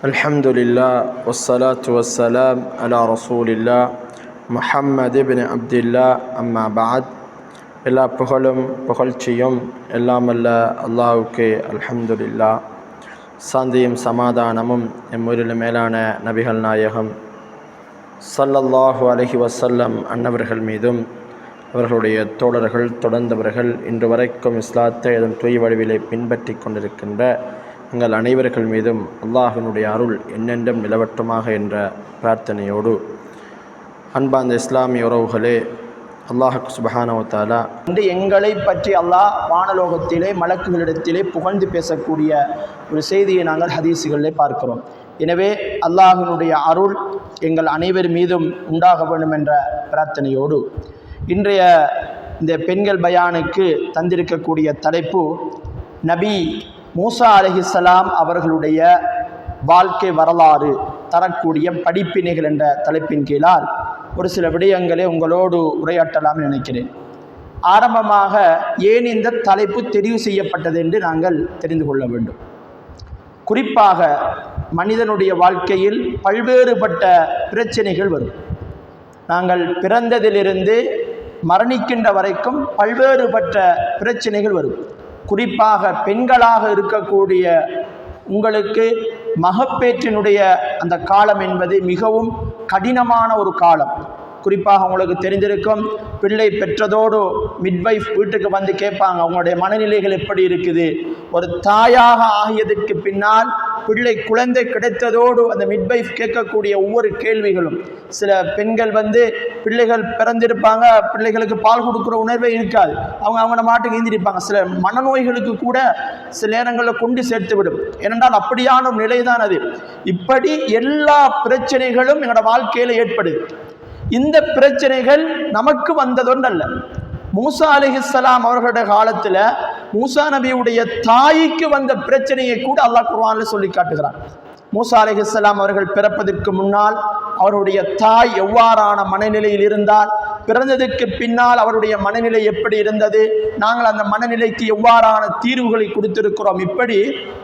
அல்ஹம்துலில்லாஹ் வஸ்ஸலாத்து வஸ்ஸலாம் அலா ரசூலில்லாஹ் முஹம்மது இப்னு அப்துல்லாஹ் அம்மா பஅத். எல்லா புகழ்ச்சியும் எல்லாம் அல்ல அல்லாஹ்வுக்கு அல்ஹம்துலில்லாஹ். சாந்தியும் சமாதானமும் எம்முயிரில் மேலான நபிகள் நாயகம் ஸல்லல்லாஹு அலைஹி வஸல்லம் அன்னவர்கள் மீதும் அவர்களுடைய தோழர்கள் தொடர்ந்தவர்கள் இன்று வரைக்கும் இஸ்லாத்தை அதன் தூய வடிவிலே பின்பற்றி கொண்டிருக்கின்ற எங்கள் அனைவர்கள் மீதும் அல்லாஹினுடைய அருள் என்னென்றும் நிலவட்டுமாக என்ற பிரார்த்தனையோடு, அன்பார்ந்த இஸ்லாமிய உறவுகளே, அல்லாஹ் சுப்ஹானஹு வ தஆலா இன்று எங்களை பற்றி அல்லாஹ் வானலோகத்திலே மலக்குகளிடத்திலே புகழ்ந்து பேசக்கூடிய ஒரு செய்தியை நாங்கள் ஹதீஸுகளிலே பார்க்கிறோம். எனவே அல்லாஹினுடைய அருள் எங்கள் அனைவர் மீதும் உண்டாக வேண்டும் என்ற பிரார்த்தனையோடு இன்றைய இந்த பெண்கள் பயானுக்கு தந்திருக்கக்கூடிய தலைப்பு நபி மூசா அலைஹிஸ்ஸலாம் அவர்களுடைய வாழ்க்கை வரலாறு தரக்கூடிய படிப்பினைகள் என்ற தலைப்பின் கீழால் ஒரு சில விடயங்களை உங்களோடு உரையாற்றலாம் நினைக்கிறேன். ஆரம்பமாக ஏன் இந்த தலைப்பு தெரிவு செய்யப்பட்டது என்று நாங்கள் தெரிந்து கொள்ள வேண்டும். குறிப்பாக மனிதனுடைய வாழ்க்கையில் பல்வேறுபட்ட பிரச்சனைகள் வரும். நாங்கள் பிறந்ததிலிருந்து மரணிக்கின்ற வரைக்கும் பல்வேறுபட்ட பிரச்சனைகள் வரும். குறிப்பாக பெண்களாக இருக்கக்கூடிய உங்களுக்கு மகப்பேற்றினுடைய அந்த காலம் என்பது மிகவும் கடினமான ஒரு காலம். குறிப்பாக உங்களுக்கு தெரிந்திருக்கும், பிள்ளை பெற்றதோடு மிட்வைஃப் வீட்டுக்கு வந்து கேட்பாங்க, அவங்களுடைய மனநிலைகள் எப்படி இருக்குது. ஒரு தாயாக ஆகியதற்கு பின்னால் குழந்தை கிடைத்ததோடு அந்த மிட்வைஃப் கேட்கக்கூடிய ஒவ்வொரு கேள்விகளும், சில பெண்கள் பிள்ளைகள் பிறந்திருப்பாங்க, பிள்ளைகளுக்கு பால் கொடுக்குற உணர்வே இருக்காது, அவங்க மாட்டுக்கு ஈந்திருப்பாங்க. சில மனநோய்களுக்கு கூட சில நேரங்களில் கொண்டு சேர்த்து விடும். ஏனென்றால் அப்படியான ஒரு நிலைதான் அது. இப்படி எல்லா பிரச்சனைகளும் எங்களோட வாழ்க்கையில் ஏற்படுது. இந்த பிரச்சனைகள் நமக்கு வந்ததொன்று அல்ல. மூசா அலைஹிஸ்ஸலாம் அவர்களுடைய காலத்தில் மூசா நபியுடைய தாய்க்கு வந்த பிரச்சனையை கூட அல்லாஹ் குர்ஆனில் சொல்லி காட்டுகிறார். மூசா அலைஹிஸ்ஸலாம் அவர்கள் பிறப்பதற்கு முன்னால் அவருடைய தாய் எவ்வாறான மனநிலையில் இருந்தால், பிறந்ததுக்கு பின்னால் அவருடைய மனநிலை எப்படி இருந்தது, நாங்கள் அந்த மனநிலைக்கு எவ்வாறான தீர்வுகளை கொடுத்திருக்கிறோம். இப்படி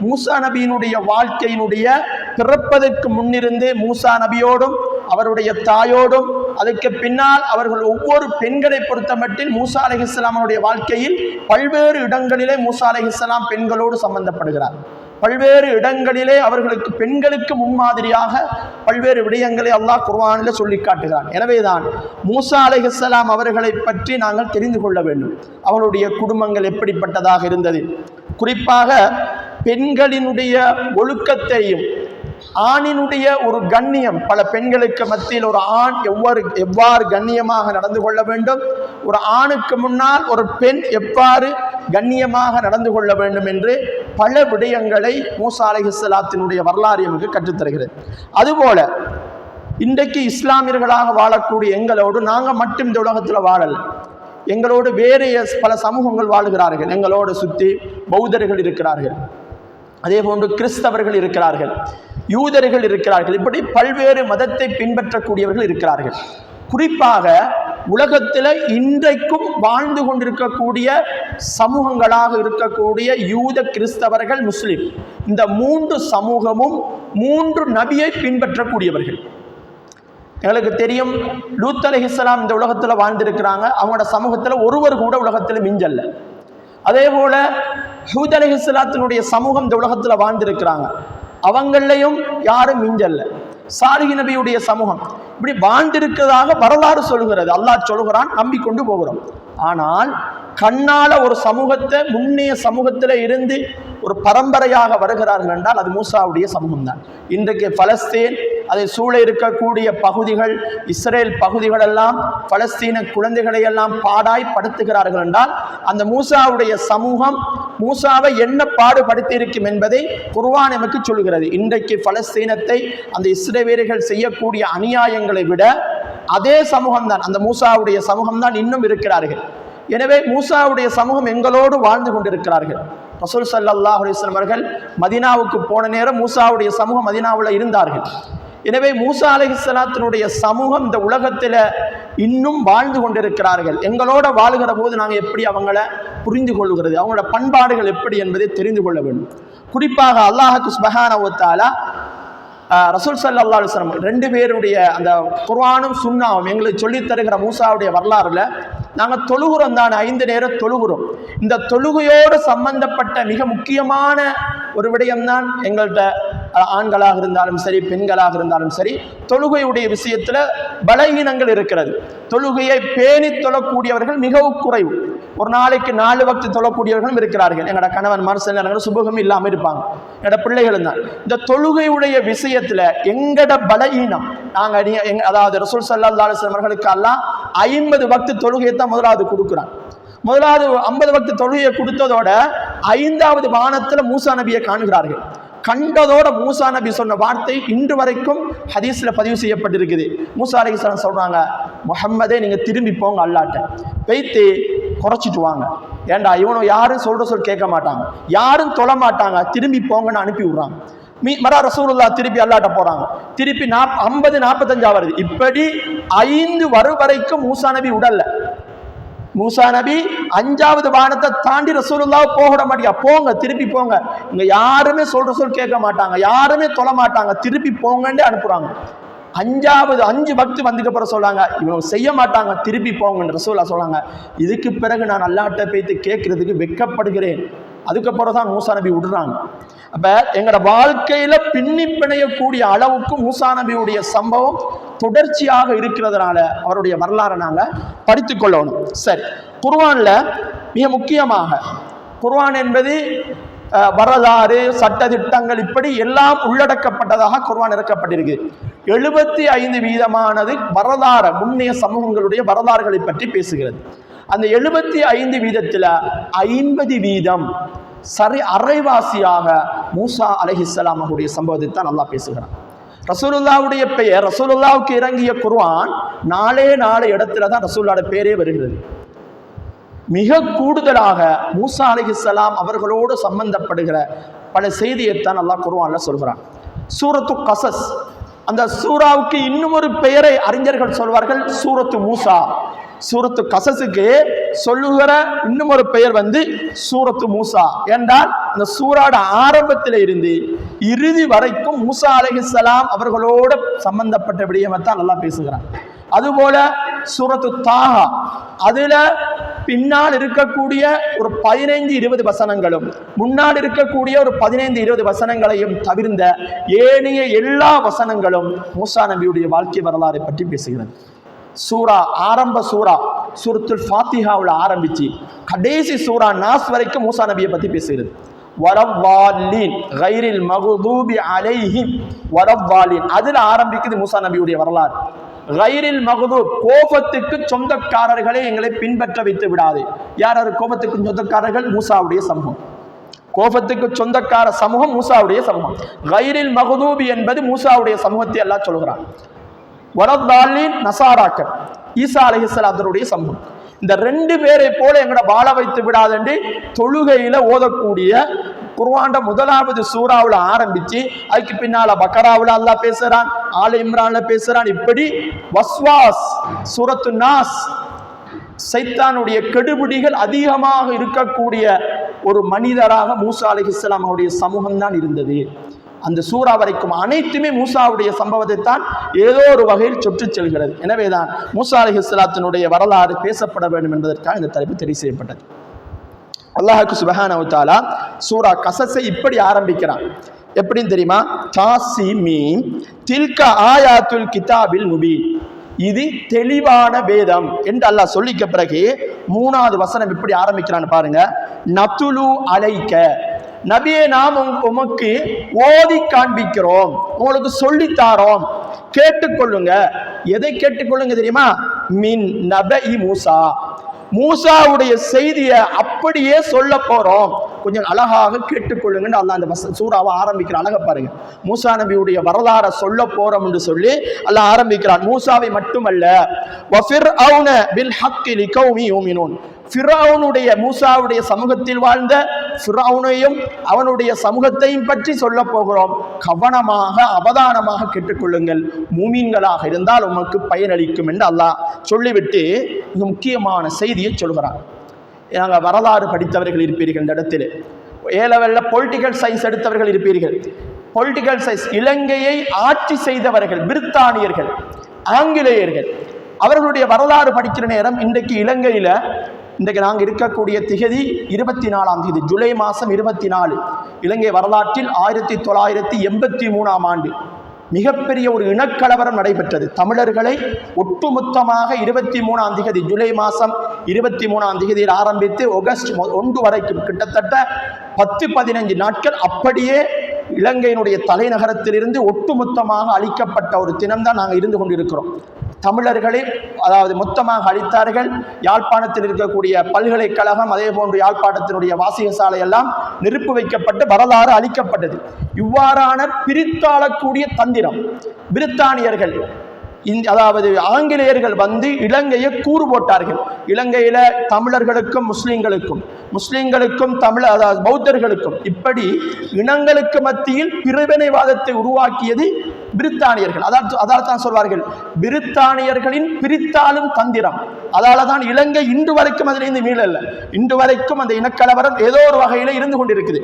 மூசா நபியினுடைய வாழ்க்கையினுடைய பிறப்பதற்கு முன்னிருந்து மூசா நபியோடும் அவருடைய தாயோடும் அதற்கு பின்னால் அவர்கள் ஒவ்வொரு பெண்களை பொறுத்த மட்டில் மூசா அலைஹிஸ்ஸலாம் அவருடைய வாழ்க்கையில் பல்வேறு இடங்களிலே மூசா அலைஹிஸ்ஸலாம் பெண்களோடு சம்பந்தப்படுகிறார். பல்வேறு இடங்களிலே அவர்களுக்கு பெண்களுக்கு முன்மாதிரியாக பல்வேறு விடயங்களை அல்லாஹ் குர்ஆனில் சொல்லி காட்டுகிறான். எனவேதான் மூசா அலைஹிஸ்ஸலாம் அவர்களை பற்றி நாங்கள் தெரிந்து கொள்ள வேண்டும். அவருடைய குடும்பங்கள் எப்படிப்பட்டதாக இருந்தது. குறிப்பாக பெண்களினுடைய ஒழுக்கத்தையும் ஆணினுடைய ஒரு கண்ணியம், பல பெண்களுக்கு மத்தியில் ஒரு ஆண் எவ்வாறு கண்ணியமாக நடந்து கொள்ள வேண்டும், ஒரு ஆணுக்கு முன்னால் ஒரு பெண் எவ்வாறு கண்ணியமாக நடந்து கொள்ள வேண்டும் என்று பல விடயங்களை மூசா அலைஹிஸ்ஸலாத்தினுடைய வரலாறு நமக்கு கற்றுத்தருகிறது. அதுபோல இன்றைக்கு இஸ்லாமியர்களாக வாழக்கூடிய எங்களோடு நாங்கள் மட்டும் இந்த உலகத்தில் வாழல, எங்களோடு வேறு பல சமூகங்கள் வாழுகிறார்கள். எங்களோடு சுற்றி பௌத்தர்கள் இருக்கிறார்கள், அதே போன்று கிறிஸ்தவர்கள் இருக்கிறார்கள், யூதர்கள் இருக்கிறார்கள், இப்படி பல்வேறு மதத்தை பின்பற்றக்கூடியவர்கள் இருக்கிறார்கள். குறிப்பாக உலகத்தில் இன்றைக்கும் வாழ்ந்து கொண்டிருக்கக்கூடிய சமூகங்களாக இருக்கக்கூடிய யூத, கிறிஸ்தவர்கள், முஸ்லிம், இந்த மூன்று சமூகமும் மூன்று நபியை பின்பற்றக்கூடியவர்கள். எங்களுக்கு தெரியும், லூத் அலைஹிஸ்ஸலாம் இந்த உலகத்தில் வாழ்ந்திருக்கிறாங்க. அவங்களோட சமூகத்தில் ஒருவர் கூட உலகத்தில் மிஞ்சல்ல. அதே போல ஹூத் அலைஹிஸ்ஸலாத்தினுடைய சமூகம் இந்த உலகத்தில் வாழ்ந்திருக்கிறாங்க, அவங்களையும் யாரும் மிஞ்சல்ல. சாலிஹ் நபியுடைய சமூகம் இப்படி வாழ்ந்திருக்கிறதாக வரலாறு சொல்கிறது. அல்லாஹ் சொல்கிறான், நம்பிக்கொண்டு போகிறோம். ஆனால் கண்ணால ஒரு சமூகத்தை முன்னைய சமூகத்தில் இருந்து ஒரு பரம்பரையாக வருகிறார்கள் என்றால் அது மூசாவுடைய சமூகம்தான். இன்றைக்கு பலஸ்தீன், அதை சூழ இருக்கக்கூடிய பகுதிகள், இஸ்ரேல் பகுதிகள் எல்லாம் பலஸ்தீன குழந்தைகளை எல்லாம் பாடாய் படுத்துகிறார்கள் என்றால் அந்த மூசாவுடைய சமூகம் மூசாவை என்ன பாடுபடுத்தி இருக்கும் என்பதை குர்ஆன் நமக்கு சொல்கிறது. இன்றைக்கு பலஸ்தீனத்தை அந்த இஸ்ரேலியர்கள் செய்யக்கூடிய அநியாயங்களை விட அதே சமூகம்தான், அந்த மூசாவுடைய சமூகம்தான் இன்னும் இருக்கிறார்கள். எனவே மூசாவுடைய சமூகம் எங்களோடு வாழ்ந்து கொண்டிருக்கிறார்கள். ரசூல் ஸல்லல்லாஹு அலைஹி வஸல்லம் அவர்கள் மதீனாவுக்கு போன நேரம் மூசாவுடைய சமூகம் மதீனாவில் இருந்தார்கள். எனவே மூசா அலைஹிஸ்ஸலாத்தினுடைய சமூகம் இந்த உலகத்தில் இன்னும் வாழ்ந்து கொண்டிருக்கிறார்கள். எங்களோட வாழுகிற போது நாங்கள் எப்படி அவங்கள புரிந்து கொள்கிறது, அவங்களோட பண்பாடுகள் எப்படி என்பதை தெரிந்து கொள்ள வேண்டும். குறிப்பாக அல்லாஹ் சுப்ஹானஹு வ தஆலா ரசூல் ஸல்லல்லாஹு அலைஹி வஸல்லம் ரெண்டு பேருடைய அந்த குர்ஆனும் சுன்னாவும் எங்களுக்கு சொல்லித் தருகிற மூசாவுடைய வரலாறுல நாங்கள் தொழுகிறோம் தானே, 5 நேரம் தொழுகிறோம். இந்த தொழுகையோடு சம்பந்தப்பட்ட மிக முக்கியமான ஒரு விடயம்தான் எங்கள்கிட்ட ஆண்களாக இருந்தாலும் சரி பெண்களாக இருந்தாலும் சரி தொழுகையுடைய விஷயத்தில் பலகீனங்கள் இருக்கிறது. தொழுகையை பேணி தொழக்கூடியவர்கள் மிகவும் குறைவு. ஒரு நாளைக்கு 4 வக்து தொழக்கூடியவர்களும் இருக்கிறார்கள். எங்களோட கணவன்மார் சில நேரங்கள் சுபகம் இல்லாமல் இருப்பாங்க. எங்களோட பிள்ளைகளும் தான். இந்த தொழுகையுடைய விஷயத்தில் எங்கட பலகீனம் நாங்கள் அதாவது ரசூல் ஸல்லல்லாஹு அலைஹி வஸல்லம் அவர்களுக்கு அல்லாஹ் 50 வக்து தொழுகையை தான் முதலாவது கொடுக்குறான். முதலாவது 50 வக்து தொழுகையை கொடுத்ததோட 5வது வானத்தில் மூசா நபியை காணுகிறார்கள். கண்டதோட மூசா நபி சொன்ன வார்த்தை இன்று வரைக்கும் ஹதீஸ்ல பதிவு செய்யப்பட்டிருக்குது. மூசா அலைஹிஸ்ஸலாம் சொல்றாங்க, முஹம்மதே நீங்க திரும்பி போங்க, அல்லாட்ட வைத்து குறைச்சிட்டு வாங்க. ஏண்டா இவனும் யாரும் சொல்ற சொல் கேட்க மாட்டாங்க, யாரும் தொழ மாட்டாங்க, திரும்பி போங்கன்னு அனுப்பி விடுறாங்க. மரா ரசூலுல்லாஹ் திருப்பி அல்லாட்ட போறாங்க. திருப்பி 50 45 வருது. இப்படி 5 வரும் வரைக்கும் மூசா நபி உடல்ல. மூசா நபி 5வது வானத்தை தாண்டி ரசூலுல்லாஹ் போக மாட்டீங்க, போங்க திருப்பி போங்க, இங்க யாருமே சொல்ற சொல் கேட்க மாட்டாங்க, யாருமே தொழ மாட்டாங்க, திருப்பி போங்கன்னு அனுப்புறாங்க. 5 வக்து வந்துக்கு அப்புறம் சொல்றாங்க, இவங்க செய்ய மாட்டாங்க, திருப்பி போங்கன்னு ரசூலுல்லாஹ் சொல்றாங்க. இதுக்கு பிறகு நான் அல்லாஹ்ட்ட போய்த்து கேட்கறதுக்கு வெட்கப்படுகிறேன். அதுக்கப்புறம் தான் மூசா நபி விடுறாங்க. அப்ப எங்களோட வாழ்க்கையில பின்னி பிணையக்கூடிய அளவுக்கு மூசா நபியுடைய சம்பவம் தொடர்ச்சியாக இருக்கிறதுனால அவருடைய வரலாறை நாங்க படித்துக் கொள்ளணும். சரி, குர்ஆன்ல மிக முக்கியமாக குர்ஆன் என்பது வரலாறு சட்டதிட்டங்கள் இப்படி எல்லாம் உள்ளடக்கப்பட்டதாக குர்ஆன் இறக்கப்பட்டிருக்கு. 75% வரலாறு முன்னைய சமூகங்களுடைய வரலாறுகளை பற்றி பேசுகிறது. அந்த 75%ல் 50% சரி அரைவாசியாக மூசா அலைஹிஸ்ஸலாம் அவருடைய சம்பவத்தை தான் அல்லாஹ் பேசுகிறான். ரசூலுல்லாவுடைய பெயர், ரசூலுல்லாவுக்கு இறங்கிய குர்ஆன் 4 இடத்துல தான் ரசூலுல்லாஹ்வுடைய பேரே வருகிறது. மிக கூடுதலாக மூசா அலைஹிஸ்ஸலாம் அவர்களோடு சம்பந்தப்படுகிற பல செய்தியைத்தான் அல்லாஹ் குர்ஆன்ல சொல்கிறான். சூரத்து கசஸ், அந்த சூராவுக்கு இன்னும் ஒரு பெயரை அறிஞர்கள் சொல்வார்கள், சூரத்து மூசா. சூரத்து கசஸுக்கு சொல்லுகிற இன்னும் ஒரு பெயர் சூரத்து மூசா என்றால் அந்த சூராட ஆரம்பத்தில் இருந்து இறுதி வரைக்கும் மூசா அலைஹிஸ்ஸலாம் அவர்களோடு சம்பந்தப்பட்ட விடயமைத்தான் நல்லா பேசுகிறான். அதுபோல சூரத்து தாஹா, அதுல பின்னால் இருக்கக்கூடிய ஒரு 15-20 வசனங்களும் முன்னால் இருக்கக்கூடிய ஒரு 15-20 வசனங்களையும் தவிர்ந்த ஏனைய எல்லா வசனங்களும் மூசா நபியுடைய வாழ்க்கை வரலாறை பற்றி பேசுகிறது. சூரா ஆரம்ப சூரத்துல் ஃபாத்திஹாவுல ஆரம்பிச்சு கடைசி சூரா நாஸ் வரைக்கும் மூசா நபியை பத்தி பேசுகிறது. வரவாலின் கைரில் மகுதூபி அலைஹிம் வரவாலின், அதுல ஆரம்பிக்குது மூசா நபியுடைய வரலாறு. கைரில் மகுதூப், கோபத்துக்கு சொந்தக்காரர்களே எங்களை பின்பற்ற வைத்து விடாது. யார் கோபத்துக்கு சொந்தக்காரர்கள்? மூசாவுடைய சமூகம். கோபத்துக்கு சொந்தக்கார சமூகம் மூசாவுடைய சமூகம். கைரில் மகுதூபி என்பது மூசாவுடைய சமூகத்தை எல்லாம் சொல்கிறான். வரதாலின் நசாராக்கள், ஈசா அலைஹிஸ்ஸலாத்துடைய சமூகம். இந்த 2 பேரை போல எங்களை வாழ வைத்து விடாதென்று தொழுகையில ஓதக்கூடிய குர்ஆன்ல 1வது சூறாவுல ஆரம்பிச்சு அதுக்கு பின்னால பக்கராவுல அல்லாஹ் பேசுறான், ஆல இம்ரான்ல பேசுறான். இப்படி வஸ்வாஸ், சூரத்து நாஸ், சைத்தானுடைய கெடுபிடிகள் அதிகமாக இருக்கக்கூடிய ஒரு மனிதராக மூசா அலைஹிஸ்ஸலாம் அவருடைய சமூகம் தான் இருந்தது. அந்த சூரா வரைக்கும் அனைத்துமே மூசாவுடைய சம்பவத்தை தான் ஏதோ ஒரு வகையில் சொற்றுச் செல்கிறது. எனவேதான் மூசா அலைஹிஸ்ஸலாத்தினுடைய வரலாறு பேசப்பட வேண்டும் என்பதற்காக இந்த தலைப்பு தெரிவு செய்யப்பட்டது. அல்லாஹ்வுக்கு சுப்ஹானஹு வ தஆலா சூரா கஸஸை இப்படி ஆரம்பிக்கிறான். எப்படின்னு தெரியுமா? தாசீமீம் தில்க ஆயாத்துல் கிதாபில் முபீன், இது தெளிவான வேதம் என்று அல்லாஹ் சொல்லிக்க பிறகு 3வது வசனம் இப்படி ஆரம்பிக்கிறான்னு பாருங்க. நத்துலு அலைக்க, நபியே நாம் உமக்கு ஓதி காண்பிக்கிறோம், உங்களுக்கு சொல்லித்தாரோம், கேட்டுக்கொள்ளுங்க. எதை கேட்டுக்கொள்ளுங்க தெரியுமா? மின் நபஇ மூசா, மூசாவுடைய செய்தியை அப்படியே சொல்ல போறோம், கொஞ்சம் அழகாக கேட்டுக்கொள்ளுங்கன்னு அல்லாஹ் அந்த சூறாவை ஆரம்பிக்கிற அழகை பாருங்க. மூசா நபியுடைய வரலாறை சொல்ல போறோம் என்று சொல்லி அல்லாஹ் ஆரம்பிக்கிறான். மூசாவை மட்டுமல்ல, வஃபிர்அவுன பில் ஹக்கி லிகௌமி யூமினூன், ஃபிர்அவுனுடைய மூசாவுடைய சமூகத்தில் வாழ்ந்த ஃபிர்அவுனையும் அவனுடைய சமூகத்தையும் பற்றி சொல்ல போகிறோம், கவனமாக அவதானமாக கேட்டுக்கொள்ளுங்கள், மூமீன்களாக இருந்தால் உமக்கு பயனளிக்கும் என்று அல்லாஹ் சொல்லிவிட்டு மிக முக்கியமான செய்தியை சொல்கிறான். நாங்கள் வரலாறு படித்தவர்கள் இருப்பீர்கள், இந்த இடத்துல A லெவலில் பொலிட்டிக்கல் சயின்ஸ் எடுத்தவர்கள் இருப்பீர்கள். பொலிட்டிக்கல் சயின்ஸ், இலங்கையை ஆட்சி செய்தவர்கள் பிரித்தானியர்கள், ஆங்கிலேயர்கள், அவர்களுடைய வரலாறு படிக்கிற நேரம் இன்றைக்கு இலங்கையில் இன்றைக்கு நாங்கள் இருக்கக்கூடிய திகதி 24ஆம் தேதி ஜூலை மாதம் 24. இலங்கை வரலாற்றில் 1983ஆம் ஆண்டு மிகப்பெரிய ஒரு இனக்கலவரம் நடைபெற்றது. தமிழர்களை ஒட்டுமொத்தமாக 23ஆம் தேதி ஜூலை மாதம் 23ஆம் தேதியில் ஆரம்பித்து ஆகஸ்ட் 1 வரைக்கும் கிட்டத்தட்ட 10-15 நாட்கள் அப்படியே இலங்கையினுடைய தலைநகரத்திலிருந்து ஒட்டுமொத்தமாக அழிக்கப்பட்ட ஒரு தினம்தான் நாங்கள் இருந்து கொண்டிருக்கிறோம். தமிழர்களை அதாவது மொத்தமாக அழித்தார்கள். யாழ்ப்பாணத்தில் இருக்கக்கூடிய பல்கலைக்கழகம், அதே போன்று யாழ்ப்பாணத்தினுடைய வாசிகசாலை எல்லாம் நெருப்பு வைக்கப்பட்டு வரலாறு அழிக்கப்பட்டது. இவ்வாறான பிரித்தாளக்கூடிய தந்திரம் பிரித்தானியர்கள் அதாவது ஆங்கிலேயர்கள் வந்து இலங்கையை கூறு போட்டார்கள். இலங்கையில தமிழர்களுக்கும் முஸ்லிம்களுக்கும் தமிழ் அதாவது பௌத்தர்களுக்கும் இப்படி இனங்களுக்கு மத்தியில் பிரிவினைவாதத்தை உருவாக்கியது பிரித்தானியர்கள். அதால் தான் சொல்வார்கள் பிரித்தானியர்களின் பிரித்தாளும் தந்திரம். அதால தான் இலங்கை இன்று வரைக்கும் அதிலிருந்து மீளல்ல. இன்று வரைக்கும் அந்த இனக்கலவரம் ஏதோ ஒரு வகையில இருந்து கொண்டிருக்குது.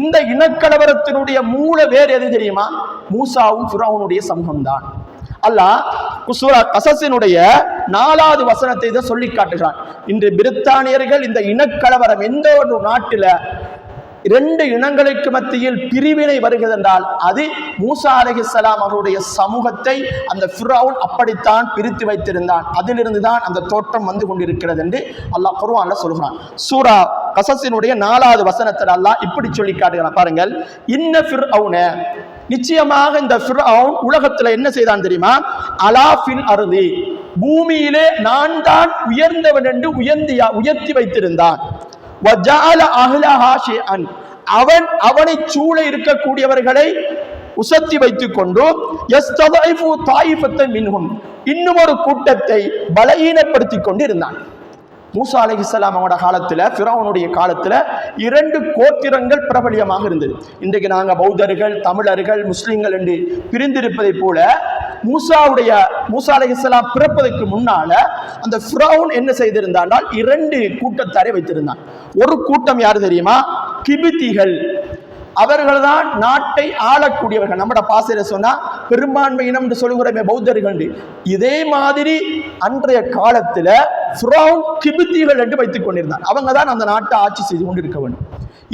இந்த இனக்கலவரத்தினுடைய மூல வேறு எது தெரியுமா? மூசாவும் ஃபிரௌனுடைய சமூகம்தான். அல்லாஹ் சூரா கஸஸினுடைய 4வது வசனத்தை இதை சொல்லி காட்டுகிறான். இன்று பிரித்தானியர்கள் இந்த இனக்கலவரம் எந்த ஒரு நாட்டில் 2 இனங்களுக்கு மத்தியில் பிரிவினை வருகிறது என்றால் அது மூசா அலைஹிஸ்ஸலாம் அவருடைய சமூகத்தை அந்த ஃபிரௌன் அப்படித்தான் பிரித்து வைத்திருந்தான். அதிலிருந்து தான் அந்த தோற்றம் வந்து கொண்டிருக்கிறது என்று அல்லாஹ் குர்ஆன்ல சொல்கிறான். சூரா கஸஸினுடைய 4வது வசனத்தில் அல்லாஹ் இப்படி சொல்லி காட்டுகிறான். பாருங்கள், இன்ன ஃபிர்அவுன, நிச்சயமாக இந்த ஃபிர்அவுன் உலகத்தில் என்ன செய்தான் தெரியுமா? அலாஃபில் அர்தி, பூமியிலே நான் தான் உயர்ந்தவன் என்று உயர்த்தி வைத்திருந்தான். அவனை சூழ இருக்கக்கூடியவர்களை உசத்தி வைத்துக் கொண்டு இன்னும் ஒரு கூட்டத்தை பலகீனப்படுத்திக் கொண்டு இருந்தான். மூசா அலைஹிஸ்ஸலாம் அவனோட காலத்தில், ஃபிரௌனுடைய காலத்தில் 2 கோத்திரங்கள் பிரபலியமாக இருந்தது. இன்றைக்கு நாங்கள் பௌத்தர்கள், தமிழர்கள், முஸ்லிம்கள் என்று பிரிந்திருப்பதை போல மூசா அலைஹிஸ்ஸலாம் பிறப்பதற்கு முன்னால அந்த ஃபிரௌன் என்ன செய்திருந்தான்? 2 கூட்டத்தாரை வைத்திருந்தான். ஒரு கூட்டம் யாரு தெரியுமா? கிபித்திகள். அவர்கள்தான் நாட்டை ஆளக்கூடியவர்கள். நம்மட பாசையில சொன்னா பெரும்பான்மை இனம் என்று சொல்லுகிறமே பௌத்தர்கள். இதே மாதிரி அன்றைய காலத்துல ஃபிரௌன் கிபித்திகள் என்று வைத்துக் கொண்டிருந்தார். அவங்க தான் அந்த நாட்டை ஆட்சி செய்து கொண்டிருக்க வேண்டும்.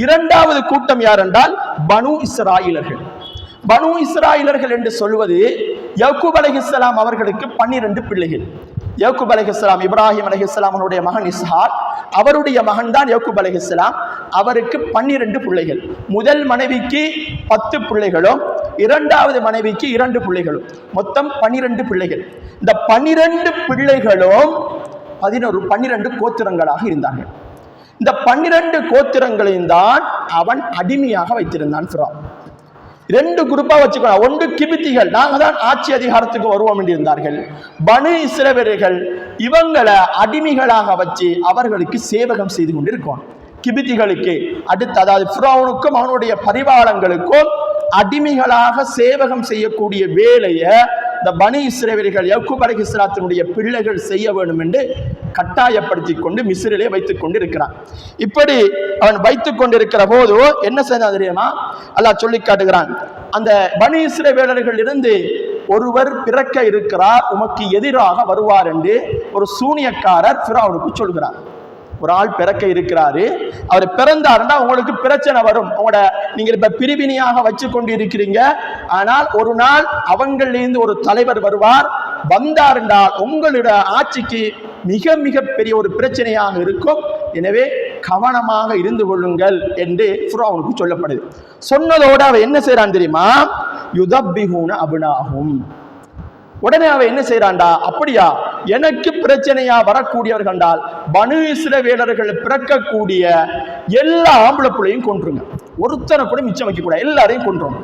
2வது கூட்டம் யார் என்றால் பனு இஸ்ராயிலர்கள். பனு இஸ்ராயிலர்கள் என்று சொல்வது யாக்கூப் அலைஹிஸ்ஸலாம் அவர்களுக்கு 12 பிள்ளைகள். யாக்கூப் அலைஹிஸ்ஸலாம் இப்ராஹிம் அலைஹிஸ்ஸலாம் அவருடைய மகன் இஸ்ஹாக், அவருடைய மகன் தான் யாக்கூப் அலைஹிஸ்ஸலாம். அவருக்கு 12 பிள்ளைகள். முதல் மனைவிக்கு 10 பிள்ளைகளும் 2வது மனைவிக்கு 2 பிள்ளைகளும், மொத்தம் 12 பிள்ளைகள். இந்த 12 பிள்ளைகளும் 12 கோத்திரங்களாக இருந்தார்கள். இந்த 12 கோத்திரங்களையும் தான் அவன் அடிமையாக வைத்திருந்தான் ஃபிரௌன். 2 குரூப்பா வச்சுக்கணும். ஒன்று கிபித்திகள், நாங்க தான் ஆட்சி அதிகாரத்துக்கு வருவோம் என்று இருந்தார்கள். பனு இஸ்ரவேலர்கள் இவங்களை அடிமைகளாக வச்சு அவர்களுக்கு சேவகம் செய்து கொண்டிருக்கோம். கிபித்திகளுக்கு அடுத்து, அதாவது ஃபிரௌனுக்கும் அவனுடைய பரிவாளங்களுக்கும் அடிமைகளாக சேவகம் செய்யக்கூடிய வேலையை இந்த பனி இஸ்ரவேலர்கள் யாக்கூப் அலைஹிஸ்ஸலாத்தினுடைய பிள்ளைகள் செய்ய வேண்டும் என்று கட்டாயப்படுத்தி கொண்டு மிஸ்ரிலே வைத்துக் கொண்டு இருக்கிறான். இப்படி அவன் வைத்துக் கொண்டிருக்கிற போது என்ன செய்தான் தெரியுமா? அல்லாஹ் சொல்லி காட்டுகிறான், அந்த பனி இஸ்ரவேலர்கள் இருந்து ஒருவர் பிறக்க இருக்கிறார், உமக்கு எதிராக வருவார் என்று ஒரு சூனியக்காரர் ஃபிரௌனுக்கு சொல்கிறார். ஒரு ஆள் பிறக்க இருக்கிறாரு, அவர் பிறந்தாருன்னா உங்களுக்கு பிரச்சனை வரும், உங்களோட நீங்க இப்ப பிரிவினையாக வச்சு கொண்டு இருக்கிறீங்க, ஆனால் ஒரு நாள் அவங்களிலிருந்து ஒரு தலைவர் வருவார், வந்தார் என்றால் உங்களுடைய ஆட்சிக்கு மிக மிக பெரிய ஒரு பிரச்சனையாக இருக்கும், எனவே கவனமாக இருந்து கொள்ளுங்கள் என்று ஃபிரௌனுக்கு சொல்லப்படுது. சொன்னதோடு அவன் என்ன செய்யறான் தெரியுமா? யுதப்பிஹூன அப்னாஹும். உடனே அவன் என்ன செய்யறான்டா, அப்படியா எனக்கு பிரச்சனையா வரக்கூடியவர்கள் என்றால் பனு இஸ்ரவேலர்கள் பிறக்கக்கூடிய எல்லா ஆம்பளை பிள்ளையும் கொன்றுங்க, ஒருத்தனை கூட மிச்சம் வைக்க கூடாது, எல்லாரையும் கொன்றும்.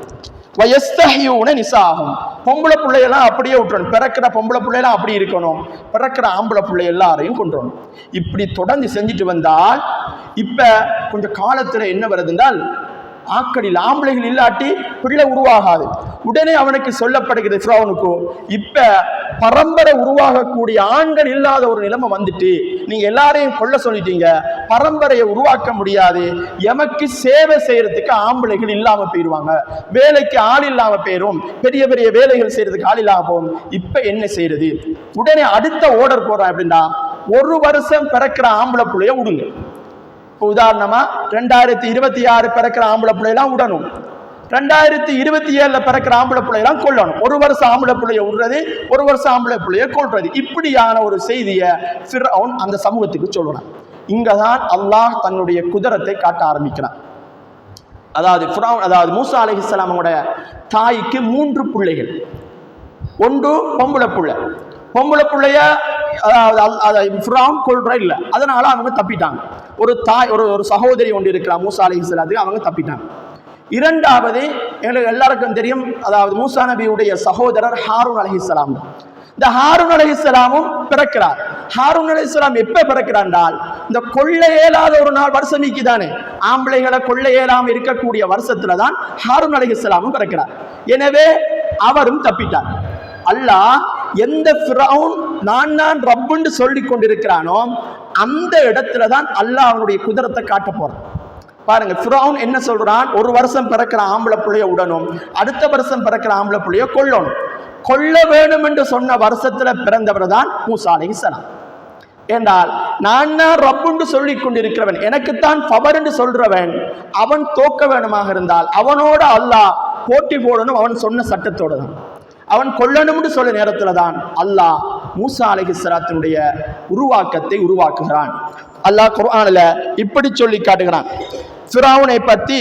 நிசாகும், பொம்பளை பிள்ளையெல்லாம் அப்படியே விட்டுறணும், பிறக்கிற பொம்பளை பிள்ளையெல்லாம் அப்படி இருக்கணும், பிறக்கிற ஆம்பளை பிள்ளை எல்லாரையும் கொன்றணும். இப்படி தொடர்ந்து செஞ்சுட்டு வந்தால் இப்ப கொஞ்சம் காலத்துல என்ன வருது என்றால் ஆக்கடில் ஆம்பளைகள் இல்லாட்டி பிள்ளை உருவாகாது. உடனே அவனுக்கு சொல்லப்படுகிறது ஃபிரௌனுக்கு, இப்ப பரம்பரை உருவாகக்கூடிய ஆண்கள் இல்லாத ஒரு நிலைமை வந்துட்டு நீங்க எல்லாரையும் கொல்ல சொல்லிட்டீங்க, பரம்பரையை உருவாக்க முடியாது, எமக்கு சேவை செய்யறதுக்கு ஆம்பளைகள் இல்லாம போயிருவாங்க, வேலைக்கு ஆள் இல்லாம போயிரும், பெரிய பெரிய வேலைகள் செய்யறதுக்கு ஆள் இல்லாம போகும். இப்ப என்ன செய்யறது? உடனே அடுத்த ஆர்டர் போறான் அப்படின்னா, ஒரு வருஷம் பிறக்கிற ஆம்பளை புள்ளைய விடுங்க. உதாரணமா 2026 பிறக்கிற ஆம்பளை பிள்ளையெல்லாம் விடணும், 2027 பிறக்கிற ஆம்பளை பிள்ளையெல்லாம் கொல்லணும். ஒரு வருஷம் ஆம்பளை பிள்ளைய விடுறது, ஒரு வருஷம் ஆம்பளை பிள்ளைய கொல்றது. இப்படியான ஒரு செய்தியை ஃபிர்அவுன் அந்த சமூகத்துக்கு சொல்றான். இங்கதான் அல்லாஹ் தன்னுடைய குதிரத்தை காட்ட ஆரம்பிக்கிறான். அதாவது மூசா அலைஹிஸ்ஸலாம் அவங்களுடைய தாய்க்கு 3 பிள்ளைகள். ஒன்று பொம்பளை பிள்ளை. பொம்பளை பிள்ளைய ஃபிர்அவுன் கொல்ற இல்லை, அதனால அவங்க தப்பிட்டாங்க. ஒரு தாய் ஒரு சகோதரி ஒன்று இருக்கிறா மூசா அலைஹிஸ்ஸலாத்துக்கு, அவங்க தப்பிட்டாங்க. இரண்டாவது எங்களுக்கு எல்லாருக்கும் தெரியும், அதாவது மூசா நபியுடைய சகோதரர் ஹாரூன் அலைஹிஸ்ஸலாம். இந்த ஹாரூன் அலைஹிஸ்ஸலாமும் பிறக்கிறார். ஹாரூன் அலைஹிஸ்ஸலாம் எப்ப பிறக்கிறார் என்றால், இந்த கொள்ள இயலாத ஒரு நாள் வருஷம் நீக்கிதானே, ஆம்பளைகளை கொள்ள இயலாம இருக்கக்கூடிய வருஷத்துல தான் ஹாரூன் அலைஹிஸ்ஸலாமும் பிறக்கிறார். எனவே அவரும் தப்பிட்டார். அல்லாஹ் எந்த ஃபிரௌன் நான் ரப்புன்னு சொல்லி கொண்டிருக்கிறானோ அந்த இடத்துல தான் அல்லாஹ் அவனுடைய குதிரத்தை காட்ட போறான். பாருங்க, ஃபிரௌன் என்ன சொல்றான்? ஒரு வருஷம் பிறக்கிற ஆம்பளை பிள்ளைய உடனும், அடுத்த வருஷம் பிறக்கிற ஆம்பளை பிள்ளைய கொல்லணும். கொல்ல வேணும் என்று சொன்ன வருஷத்துல பிறந்தவர் தான் மூசா அலைஹிஸ்ஸலாம். என்றால் நான் ரப்புன்னு சொல்லி கொண்டிருக்கிறவன், எனக்குத்தான் பவர் என்று சொல்றவன், அவன் தோக்க வேணுமாக இருந்தால் அவனோட அல்லாஹ் போட்டி போடணும். அவன் சொன்ன சட்டத்தோட தான் அவன் கொல்லணும்னு சொல்ல நேரத்துல தான் அல்லாஹ் மூசா அலைஹிஸ்ஸலாத்தினுடைய உருவாக்கத்தை உருவாக்குகிறான். அல்லாஹ் குர்ஆன்ல இப்படி சொல்லி காட்டுகிறான். ஃபிரௌனை பத்தி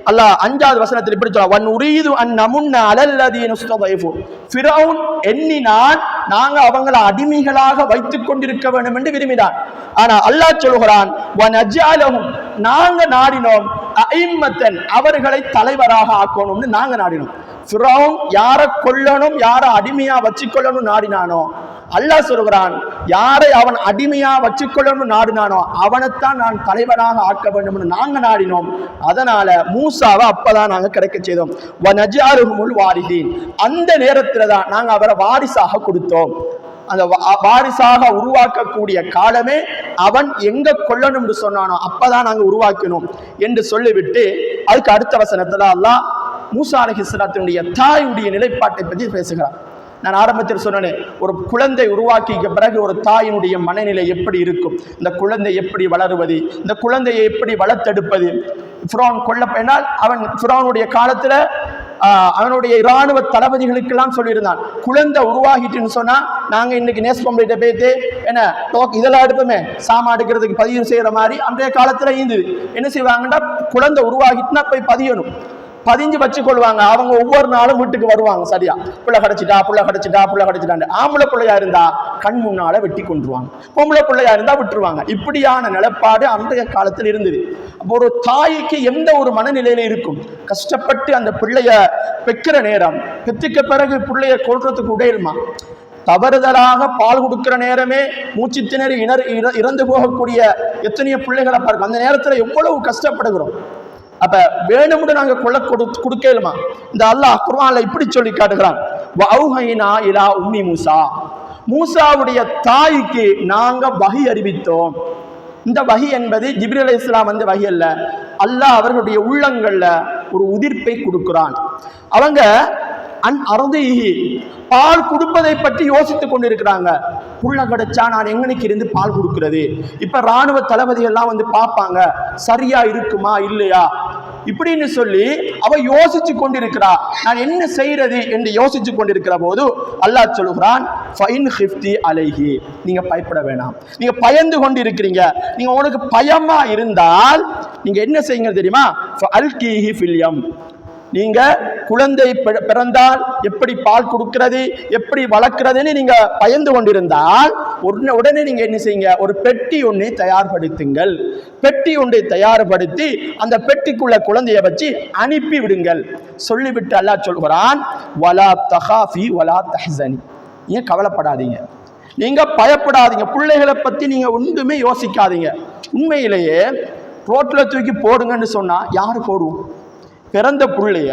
அல்லாஹ் 5வது வசனத்தில் இப்படி சொல்றான், வன் உரீது அன் நமுன்ன அலல்லதீன இஸ்ததைஃபு. ஃபிரௌன் எண்ணினான் நாங்க அவங்களை அடிமைகளாக வைத்துக் கொண்டிருக்க வேண்டும் என்று விரும்பினான். ஆனா அல்லாஹ் சொல்கிறான், வனஜஅலஹும், நாங்க நாடினோம், அஇம்மத்தன், அவர்களை தலைவராக ஆக்கணும்னு நாங்க நாடினோம். ஃபிரௌன் யாரை கொல்லணும், யாரை அடிமையா வச்சுக்கொள்ளணும் நாடினானோ, அல்லாஹ் சொல்கிறான், யாரை அவன் அடிமையா வச்சுக்கொள்ளணும் நாடினானோ அவனைத்தான் நான் தலைவனாக ஆக்க வேண்டும் நாங்க நாடினோம். அதனால மூசாவை அப்பதான் நாங்க கிடைக்க செய்தோம். வனஜஅலுஹுமுல் வாரிதீன், அந்த நேரத்துல தான் நாங்க அவரை வாரிசாக கொடுத்தோம். அந்த வாரிசாக உருவாக்கக்கூடிய காலமே அவன் எங்க கொல்லணும் என்று சொன்னானோ அப்பதான் நாங்க உருவாக்கணும் என்று சொல்லிவிட்டு அதுக்கு அடுத்த வசனத்துல அல்லாஹ் மூசா அலைஹிஸ்ஸலாத்தினுடைய தாயுடைய நிலைப்பாட்டை பற்றி பேசுகிறார். நான் ஆரம்பத்தில் சொன்னேன், ஒரு குழந்தை உருவாக்கிய பிறகு ஒரு தாயினுடைய மனநிலை எப்படி இருக்கும், இந்த குழந்தை எப்படி வளருவது, இந்த குழந்தையை எப்படி வளர்த்தெடுப்பது. ஃபிரௌன் கொல்லப்பட்டால் அவன் ஃபிரௌனுடைய காலத்துல அவனுடைய இராணுவ தளபதிகளுக்கெல்லாம் சொல்லியிருந்தான், குழந்தை உருவாகிட்டுன்னு சொன்னா நாங்க இன்னைக்கு நேஸ்பம்பிட்ட போயிட்டு என்ன இதெல்லாம் எடுப்போமே, சாமா எடுக்கிறதுக்கு பதிவு செய்யற மாதிரி அன்றைய காலத்துல இருந்தது. என்ன செய்வாங்கன்னா, குழந்தை உருவாகிட்டுனா போய் பதியணும், பதிஞ்சு வச்சு கொள்வாங்க. அவங்க ஒவ்வொரு நாளும் வீட்டுக்கு வருவாங்க, சரியா புள்ள கிடைச்சிட்டா. ஆம்பளை பிள்ளையா இருந்தா கண் முன்னால வெட்டி கொண்டுருவாங்க, பொம்பளை பிள்ளையா இருந்தா விட்டுருவாங்க. இப்படியான நிலப்பாடு அன்றைய காலத்தில் இருந்தது. அப்போ ஒரு தாய்க்கு எந்த ஒரு மனநிலையில இருக்கும், கஷ்டப்பட்டு அந்த பிள்ளைய பெக்கிற நேரம், பெற்றுக்க பிறகு பிள்ளைய கொள்றதுக்கு உடையுமா, தவறுதலாக பால் கொடுக்கிற நேரமே மூச்சு திணறி இறந்து போகக்கூடிய எத்தனையோ பிள்ளைகளை பார்க்க, அந்த நேரத்துல எவ்வளவு கஷ்டப்படுகிறோம். அப்ப வேணும்னு நாங்க கொடுக்கலுமா? இந்த அல்லாஹ் குர்ஆன்ல இப்படி சொல்லி காட்டுகிறான், வஅவ்ஹைனா இலா உம்மி மூசா, மூசாவுடைய தாய்க்கு நாங்க வஹி அறிவித்தோம். இந்த வஹி என்பது ஜிப்ரீல் அலைஹிஸ்ஸலாம் வந்து வஹி அல்ல, அல்லாஹ் அவர்களுடைய உள்ளங்கள்ல ஒரு உதிர்ப்பை கொடுக்கிறான். அவங்க அறுதிஹி, பால் கொடுப்பதை பற்றி யோசித்துக் கொண்டிருக்கிறாங்க. புள்ள கிடைச்சா நான் எங்கனைக்கு இருந்து பால் கொடுக்கிறது? இப்ப ராணுவ தளபதிகள் எல்லாம் வந்து பார்ப்பாங்க, சரியா இருக்குமா இல்லையா இப்படின்னு சொல்லி அவ யோசிச்சு கொண்டிருக்கிறா, நான் என்ன செய்யறது என்று யோசிச்சு கொண்டிருக்கிற போது அல்லாஹ் சொல்லுகிறான், ஃபைன் ஹிஃப்தி அலைஹி, நீங்க பயப்பட வேணாம், நீங்க பயந்து கொண்டு இருக்கிறீங்க, நீங்க உங்களுக்கு பயமா இருந்தால் நீங்க என்ன செய்யுங்க தெரியுமா, ஃபஅல்கீஹி ஃபில் யம், நீங்க குழந்தை பிறந்தால் எப்படி பால் கொடுக்கிறது, எப்படி வளர்க்கிறதுன்னு நீங்க பயந்து கொண்டிருந்தால் உடனே நீங்க என்ன செய்யுங்க, ஒரு பெட்டி ஒன்றை தயார்படுத்துங்கள். பெட்டி ஒன்றை தயார்படுத்தி அந்த பெட்டிக்குள்ள குழந்தைய வச்சு அனுப்பி விடுங்கள். சொல்லிவிட்டு அல்லாஹ் சொல்கிறான், வலா தஹாஃபி வலா தஹ்சனி, நீங்க கவலைப்படாதீங்க, நீங்க பயப்படாதீங்க, பிள்ளைகளை பத்தி நீங்க ஒன்றுமே யோசிக்காதீங்க. உண்மையிலேயே ரோட்ல தூக்கி போடுங்கன்னு சொன்னா யாரு போடுவோம்? பிறந்த பிள்ளைய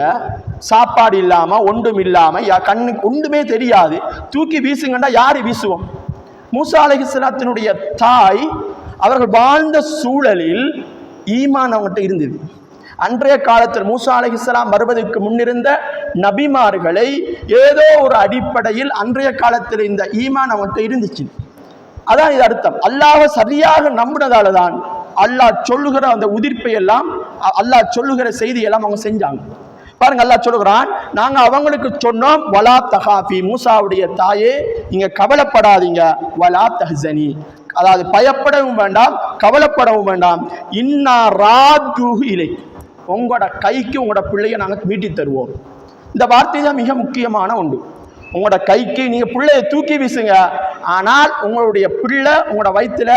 சாப்பாடு இல்லாம ஒன்றும் இல்லாம கண்ணுக்கு ஒன்றுமே தெரியாது, தூக்கி வீசுங்கண்டா யாரு வீசுவோம்? மூசா அலைஹிஸ்ஸலாத்தினுடைய தாய் அவர்கள் வாழ்ந்த சூழலில் ஈமான் அவங்ககிட்ட இருந்தது. அன்றைய காலத்தில் மூசா அலைஹிஸ்ஸலாம் வருவதற்கு முன்னிருந்த நபிமார்களை ஏதோ ஒரு அடிப்படையில் அன்றைய காலத்தில் இந்த ஈமான் அவங்ககிட்ட இருந்துச்சு. அதான் இது அர்த்தம். அல்லாஹ்வை சரியாக நம்பினதால தான் அல்லாஹ் சொல்லுகிற அந்த உதிர்ப்பை எல்லாம், அல்லாஹ் சொல்லுகிற செய்தியெல்லாம் அவங்க செஞ்சாங்க. பாருங்க, அல்லாஹ் சொல்லுகிறான், நாங்க அவங்களுக்கு சொன்னோம், வலா தஹாஃபி, மூசாவுடைய தாயே நீங்க கவலைப்படாதீங்க, வலா தஹ்சனி, அதாவது பயப்படவும் வேண்டாம் கவலைப்படவும் வேண்டாம், இன்னா ராத்துஹு இலை, உங்களோட கைக்கு உங்களோட பிள்ளையை நாங்கள் மீட்டி தருவோம். இந்த வார்த்தை தான் மிக முக்கியமான ஒன்று. உங்களோட கைக்கு நீங்க பிள்ளையை தூக்கி வீசுங்க, ஆனால் உங்களுடைய பிள்ளை உங்களோட வயிற்றுல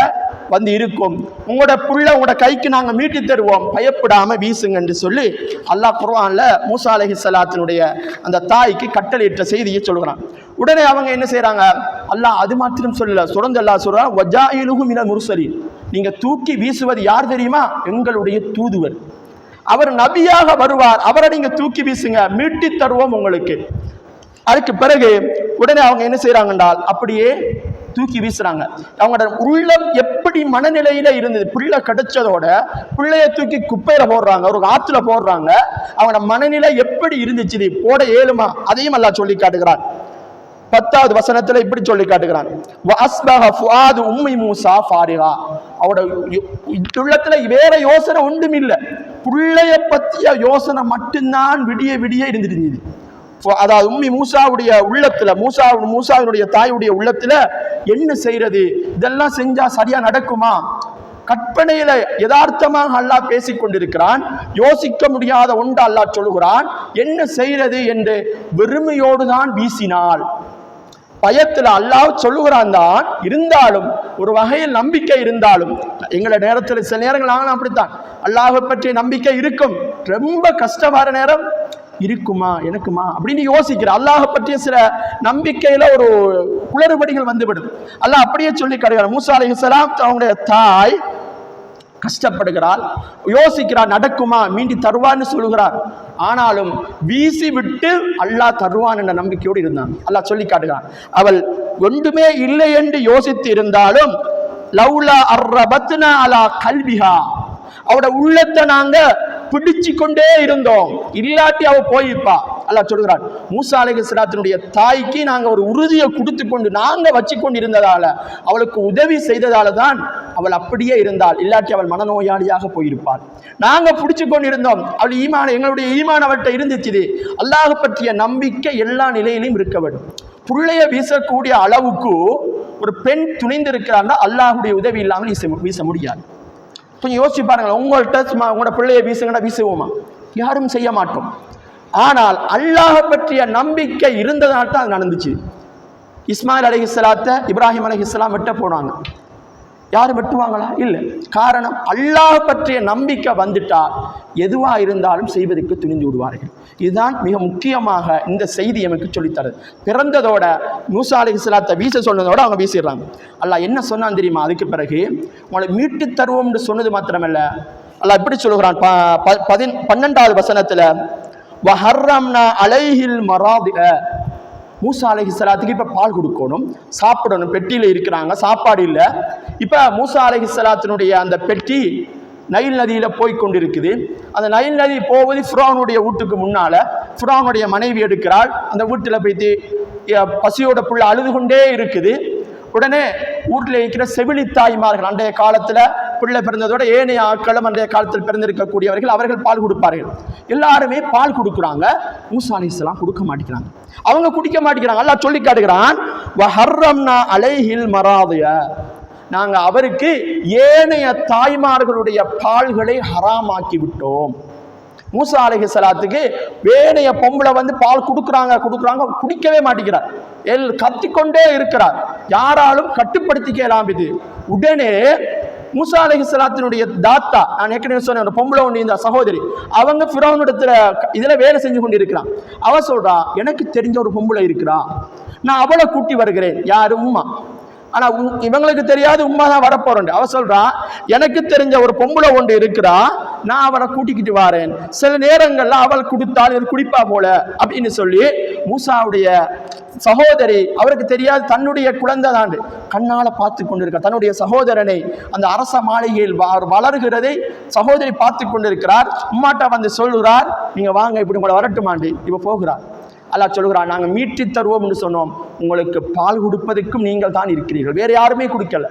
வந்து இருக்கும், உங்களோட பிள்ளை உங்களோட கைக்கு நாங்கள் மீட்டி தருவோம், பயப்படாம வீசுங்க என்று சொல்லி அல்லாஹ் குர்ஆன்ல மூசா அலைஹிஸ்ஸலாத்தினுடைய அந்த தாய்க்கு கட்டளையிட்ட செய்தியை சொல்கிறான். உடனே அவங்க என்ன செய்யறாங்க? அல்லாஹ் அது மாத்திரம் சொல்லல, தொடர்ந்து அல்லாஹ் சொல்றான், வஜாயிலுஹு மினல் முர்சலீன், நீங்க தூக்கி வீசுவது யார் தெரியுமா? எங்களுடைய தூதுவர், அவர் நபியாக வருவார், அவரை நீங்க தூக்கி வீசுங்க, மீட்டி தருவோம் உங்களுக்கு. அதுக்கு பிறகு உடனே அவங்க என்ன செய்யறாங்க என்றால் அப்படியே தூக்கி வீசுறாங்க. அவங்களோட உள்ளம் எப்படி மனநிலையில இருந்தது, பிள்ளை கிடைச்சதோட பிள்ளைய தூக்கி குப்பையில போடுறாங்க, ஒரு ஆத்துல போடுறாங்க, அவங்களோட மனநிலை எப்படி இருந்துச்சு, போட ஏழுமா? அதையும் அல்லாஹ் சொல்லி காட்டுகிறான். 10வது வசனத்துல இப்படி சொல்லி காட்டுகிறான், வஅஸ்பஹ ஃபுஆது உம்மி மூசா ஃபாரிகா, அவரோட உள்ளத்துல வேற யோசனை ஒன்றும் இல்லை, பிள்ளைய பத்திய யோசனை மட்டும்தான் விடிய விடிய இருந்துட்டு. அதாவது உம்மி மூசாவுடைய உள்ளத்துல, மூசாவினுடைய தாயுடைய உள்ளத்துல என்ன செய்யறது, இதெல்லாம் செஞ்சா சரியா நடக்குமா? கற்பனையில யதார்த்தமாக அல்லாஹ் பேசிக் கொண்டிருக்கிறான், யோசிக்க முடியாத ஒன்று அல்லாஹ் சொல்லுகிறான், என்ன செய்யறது என்று வெறுமையோடு தான் வீசினாள். பயத்துல அல்லாஹ் சொல்லுகிறான் தான், இருந்தாலும் ஒரு வகையில் நம்பிக்கை இருந்தாலும், எங்கள நேரத்தில் சில நேரங்கள் நாங்களும் அப்படித்தான், அல்லாஹை பற்றிய நம்பிக்கை இருக்கும், ரொம்ப கஷ்டமான நேரம் இருக்குமா எனக்குமா அப்படின்னு யோசிக்கிற, அல்லாஹ் பற்றிய சில நம்பிக்கையில ஒரு குளறுபடிகள் வந்துவிடும். அல்லாஹ் அப்படியே சொல்லி காட்டுகிறார். மூசா அலைஹிஸ்ஸலாம் அவங்களுடைய தாய் கஷ்டப்படுகிறாள், யோசிக்கிறார், நடக்குமா, மீண்டி தருவான்னு சொல்லுகிறார். ஆனாலும் வீசி விட்டு அல்லாஹ் தருவான் என்ற நம்பிக்கையோடு இருந்தான். அல்லாஹ் சொல்லி காட்டுகிறான், அவள் ஒன்றுமே இல்லை என்று யோசித்து இருந்தாலும், லவ்லா அர்ரபத்னா அலா கல்பிஹா, அவட உள்ளத்தை நாங்க பிடிச்சு கொண்டே இருந்தோம், இல்லாட்டி அவ போயிருப்பா. அல்லாஹ் சொல்கிறான், மூசா அலைஹிஸ்ஸலாத்தினுடைய தாய்க்கு நாங்க ஒரு உறுதியை கொடுத்து கொண்டு நாங்க வச்சு கொண்டு இருந்ததால, அவளுக்கு உதவி செய்ததால தான் அவள் அப்படியே இருந்தாள், இல்லாட்டி அவள் மனநோயாளியாக போயிருப்பாள். நாங்க பிடிச்சு கொண்டு இருந்தோம், அவள் ஈமான, எங்களுடைய ஈமான் அவள்கிட்ட இருந்துச்சு. அல்லாஹ் பற்றிய நம்பிக்கை எல்லா நிலையிலும் இருக்க வேண்டும். புள்ளைய வீசக்கூடிய அளவுக்கு ஒரு பெண் துணிந்திருக்கிறான்னா அல்லாஹுடைய உதவி இல்லாமல் வீச முடியாது. கொஞ்சம் யோசிச்சு பாருங்கள், உங்கள்கிட்ட உங்களோட பிள்ளையை வீசுங்கன்னா வீசுவோமா? யாரும் செய்ய மாட்டோம். ஆனால் அல்லாஹ் பற்றிய நம்பிக்கை இருந்ததால் தான் அது நடந்துச்சு. இஸ்மாயில் அலைஹிஸ்ஸலாத்தை இப்ராஹிம் அலைஹிஸ்ஸலாம் வெட்ட போனாங்க, யாரும் வெட்டுவாங்களா? இல்லை. காரணம், அல்லாஹ் பற்றிய நம்பிக்கை வந்துட்டால் எதுவா இருந்தாலும் செய்வதற்கு துணிந்து விடுவார்கள். இதுதான் மிக முக்கியமாக இந்த செய்தி எனக்கு சொல்லித்தரது. பிறந்ததோட மூசா அலைஹிஸ்ஸலாத்தை வீச சொன்னதோட அவங்க வீசிடுறாங்க. அல்லாஹ் என்ன சொன்னான் தெரியுமா? அதுக்கு பிறகு உங்களை மீட்டு தருவோம்னு சொன்னது மாத்திரமல்ல, அல்லாஹ் இப்படி சொல்லுகிறான் 12வது வசனத்துல, வஹர்ரம்னா அலைஹில் மராதிஅ, மூசா அலைஹிஸ்ஸலாத்துக்கு இப்ப பால் கொடுக்கணும், சாப்பிடணும், பெட்டியில இருக்கிறாங்க, சாப்பாடு இல்லை. இப்ப மூசா அலைஹிஸ்ஸலாத்தினுடைய அந்த பெட்டி நைல் நதியில போய் கொண்டிருக்குது. அந்த நைல் நதி போவது ஃபிரௌனுடைய வீட்டுக்கு முன்னால. ஃபிரௌனுடைய மனைவி எடுக்கிறாள், அந்த வீட்டுல போய்த்து பசியோட புள்ள அழுது கொண்டே இருக்குது. உடனே வீட்டில் இருக்கிற செவிலி தாய்மார்கள், அன்றைய காலத்துல பிள்ளை பிறந்ததோட ஏனைய ஆட்களும் அன்றைய காலத்தில் பிறந்திருக்கக்கூடியவர்கள், அவர்கள் பால் கொடுப்பார்கள். எல்லாருமே பால் கொடுக்குறாங்க, மூசா அலைஹிஸ்ஸலாம் கொடுக்க மாட்டேங்கிறாங்க, அவங்க குடிக்க மாட்டேங்கிறாங்க. அல்லாஹ் சொல்லி காட்டுகிறான், வஹர்ரம்னா அலைஹில் மராதிய, நாங்க அவருக்கு ஏனைய தாய்மார்களுடைய பால்களை ஹராமாக்கி விட்டோம். மூசா அலைஹிஸ்ஸலாத்துக்கு வேணைய பொம்பளை வந்து பால் கொடுக்குறாங்க, குடிக்கவே மாட்டேங்கிறார், கத்திக்கொண்டே இருக்கிறார், யாராலும் கட்டுப்படுத்திக்கலாம். இது உடனே மூசா அலைஹிஸ்ஸலாத்தினுடைய தாத்தா, நான் ஏற்கனவே சொன்ன ஒரு பொம்பளை ஒன்று, இந்த சகோதரி, அவங்க ஃபிரௌனிடத்துல இதுல வேலை செஞ்சு கொண்டு இருக்கிறான். அவ சொல்றா, எனக்கு தெரிஞ்ச ஒரு பொம்பளை இருக்கிறா, நான் அவளை கூட்டி வருகிறேன். யாரு? உம்மா. ஆனா இவங்களுக்கு தெரியாது உம்மா தான் வரப்போறேன். அவ சொல்றா, எனக்கு தெரிஞ்ச ஒரு பொம்பளை ஒன்று இருக்கிறா, நான் அவளை கூட்டிக்கிட்டு வாரேன், சில நேரங்கள்ல அவள் கொடுத்தால் இது குடிப்பா போல அப்படின்னு சொல்லி மூசாவுடைய சகோதரி, அவருக்கு தெரியாது தன்னுடைய குழந்தை தான் கண்ணால பார்த்து கொண்டிருக்க தன்னுடைய சகோதரனை அந்த அரச மாளிகையில் வளர்கிறதை சகோதரி பார்த்து கொண்டிருக்கிறார். உம்மாட்டா வந்து சொல்லுறார், நீங்க வாங்க இப்படி உங்களை வரட்டுமாண்டு. இப்ப போகிறார். அல்லாஹ் சொல்லுகிறார், நாங்கள் மீட்டி தருவோம் என்று சொன்னோம், உங்களுக்கு பால் கொடுப்பதற்கும் நீங்கள் தான் இருக்கிறீர்கள், வேற யாருமே கொடுக்கல.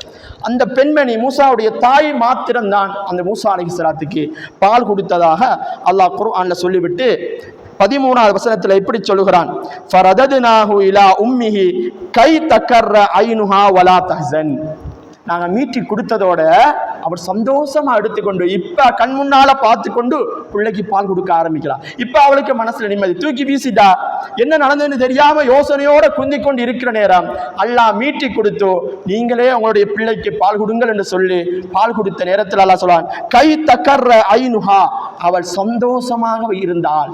அந்த பெண்மணி மூசாவுடைய தாய் மாத்திரம்தான் அந்த மூசா அலைஹிஸ்ஸலாத்துக்கு பால் கொடுத்ததாக அல்லாஹ் குர்ஆன்ல சொல்லிவிட்டு 13வது வசனத்துல இப்படி சொல்லுகிறான், ஃபரததுனாஹு இலா உம்மிஹி கை தக்கர்ர ஐனுஹா வலா தஹ்சன். நாங்க மீட்டி கொடுத்ததோட அவர் சந்தோஷமா எடுத்துக்கொண்டு இப்ப கண் முன்னால பார்த்து கொண்டு பிள்ளைக்கு பால் கொடுக்க ஆரம்பிக்கலாம். இப்ப அவளுக்கு மனசுல நிம்மதி. தூக்கி வீசிட்டா என்ன நடந்ததுன்னு தெரியாம யோசனையோட குந்தி கொண்டு இருக்கிற நேரம் அல்லாஹ் மீட்டி கொடுத்தோ நீங்களே உங்களுடைய பிள்ளைக்கு பால் கொடுங்கள் என்று சொல்லி பால் கொடுத்த நேரத்தில் அல்லாஹ் சொல்றான், கை தக்கர்ற ஐனுஹா, அவள் சந்தோஷமாக இருந்தாள்,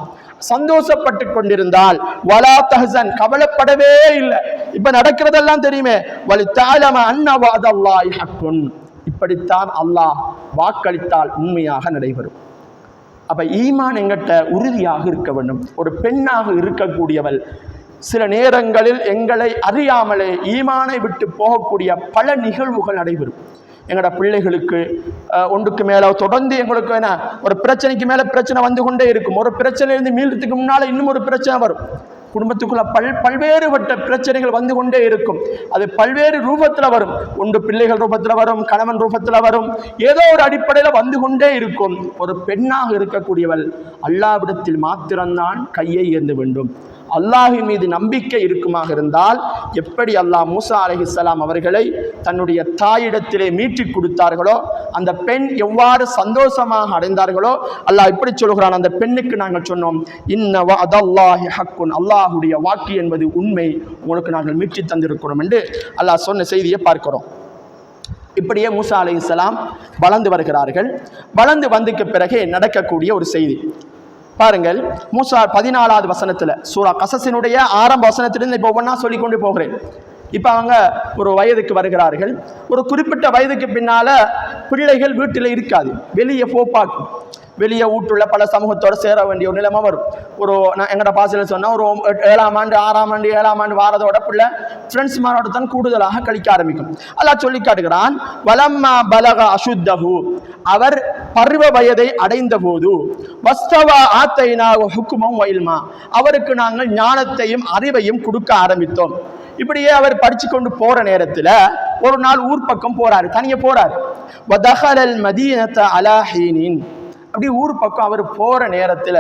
சந்தோஷப்பட்டு கொண்டிருந்தால், வலா தஹ்சன், கவலைப்படவே இல்லை. இப்ப நடக்கிறதெல்லாம் தெரியுமே, வலி தஅலம அன்ன வஅதல்லாஹி ஹக்குன், இப்படித்தான் அல்லாஹ் வாக்களித்தால் உண்மையாக நடைபெறும். அப்ப ஈமான் எங்கிட்ட உறுதியாக இருக்க வேண்டும். ஒரு பெண்ணாக இருக்கக்கூடியவள் சில நேரங்களில் எங்களை அறியாமலே ஈமானை விட்டு போகக்கூடிய பல நிகழ்வுகள் நடைபெறும். எங்களோட பிள்ளைகளுக்கு ஒன்றுக்கு மேலே தொடர்ந்து எங்களுக்கு என்ன ஒரு பிரச்சனைக்கு மேலே பிரச்சனை வந்து கொண்டே இருக்கும். ஒரு பிரச்சனையிலிருந்து மீள்றதுக்கு முன்னால் இன்னும் ஒரு பிரச்சனை வரும். குடும்பத்துக்குள்ள பல்வேறுபட்ட பிரச்சனைகள் வந்து கொண்டே இருக்கும். அது பல்வேறு ரூபத்தில் வரும். ஒன்று பிள்ளைகள் ரூபத்தில் வரும், கணவன் ரூபத்தில் வரும், ஏதோ ஒரு அடிப்படையில் வந்து கொண்டே இருக்கும். ஒரு பெண்ணாக இருக்கக்கூடியவள் அல்லாஹ்விடத்தில் மாத்திரம்தான் கையை ஏந்த வேண்டும். அல்லாஹின் மீது நம்பிக்கை இருக்குமாக இருந்தால், எப்படி அல்லாஹ் மூசா அலைஹிஸ்ஸலாம் அவர்களை தன்னுடைய தாயிடத்திலே மீட்டி கொடுத்தார்களோ, அந்த பெண் எவ்வாறு சந்தோஷமாக அடைந்தார்களோ, அல்லாஹ் இப்படி சொல்கிறான், அந்த பெண்ணுக்கு நாங்கள் சொன்னோம், இன்ன வஅதல்லாஹி ஹக்குன், அல்லாஹுடைய வாக்கு என்பது உண்மை, உங்களுக்கு நாங்கள் மீட்டி தந்திருக்கிறோம் என்று அல்லாஹ் சொன்ன செய்தியை பார்க்கிறோம். இப்படியே மூசா அலைஹிஸ்ஸலாம் வளர்ந்து வருகிறார்கள். வளர்ந்து வந்ததுக்கு பிறகு நடக்கக்கூடிய ஒரு செய்தி பாருங்கள். மூசா 14வது வசனத்துல, சூரா கசஸினுடைய ஆரம்ப வசனத்திலிருந்து இப்போ ஒவ்வொன்றா சொல்லி கொண்டு போகிறேன். இப்போ அவங்க ஒரு வயதுக்கு வருகிறார்கள். ஒரு குறிப்பிட்ட வயதுக்கு பின்னால பிள்ளைகள் வீட்டில் இருக்காது, வெளியே போப்பாக்கும், வெளியே வீட்டுள்ள பல சமூகத்தோடு சேர வேண்டிய ஒரு நிலைமை வரும். ஒரு நான் எங்கட பாசையில் சொன்னால் ஒரு 7ஆம் ஆண்டு 6ஆம் ஆண்டு 7ஆம் ஆண்டு வாரதோட பிள்ளை ஃப்ரெண்ட்ஸ் மாரோட தான் கூடுதலாக கழிக்க ஆரம்பிக்கும். அல்லாஹ் சொல்லி காட்டுகிறான், வலம்மா பலக அசுத்தஹு, அவர் பருவ வயதை அடைந்த போது, வஸ்தவா ஆத்தைனாஹு ஹுக்மம் வ இல்மா, அவருக்கு நாங்கள் ஞானத்தையும் அறிவையும் கொடுக்க ஆரம்பித்தோம். இப்படியே அவர் படிச்சு கொண்டு போற நேரத்துல ஒரு நாள் ஊர் பக்கம் போறாரு, தனியே போறாரு. வதஹலல் மதீனத அலா ஹீனின், அப்படி ஊர் பக்கம் அவர் போற நேரத்துல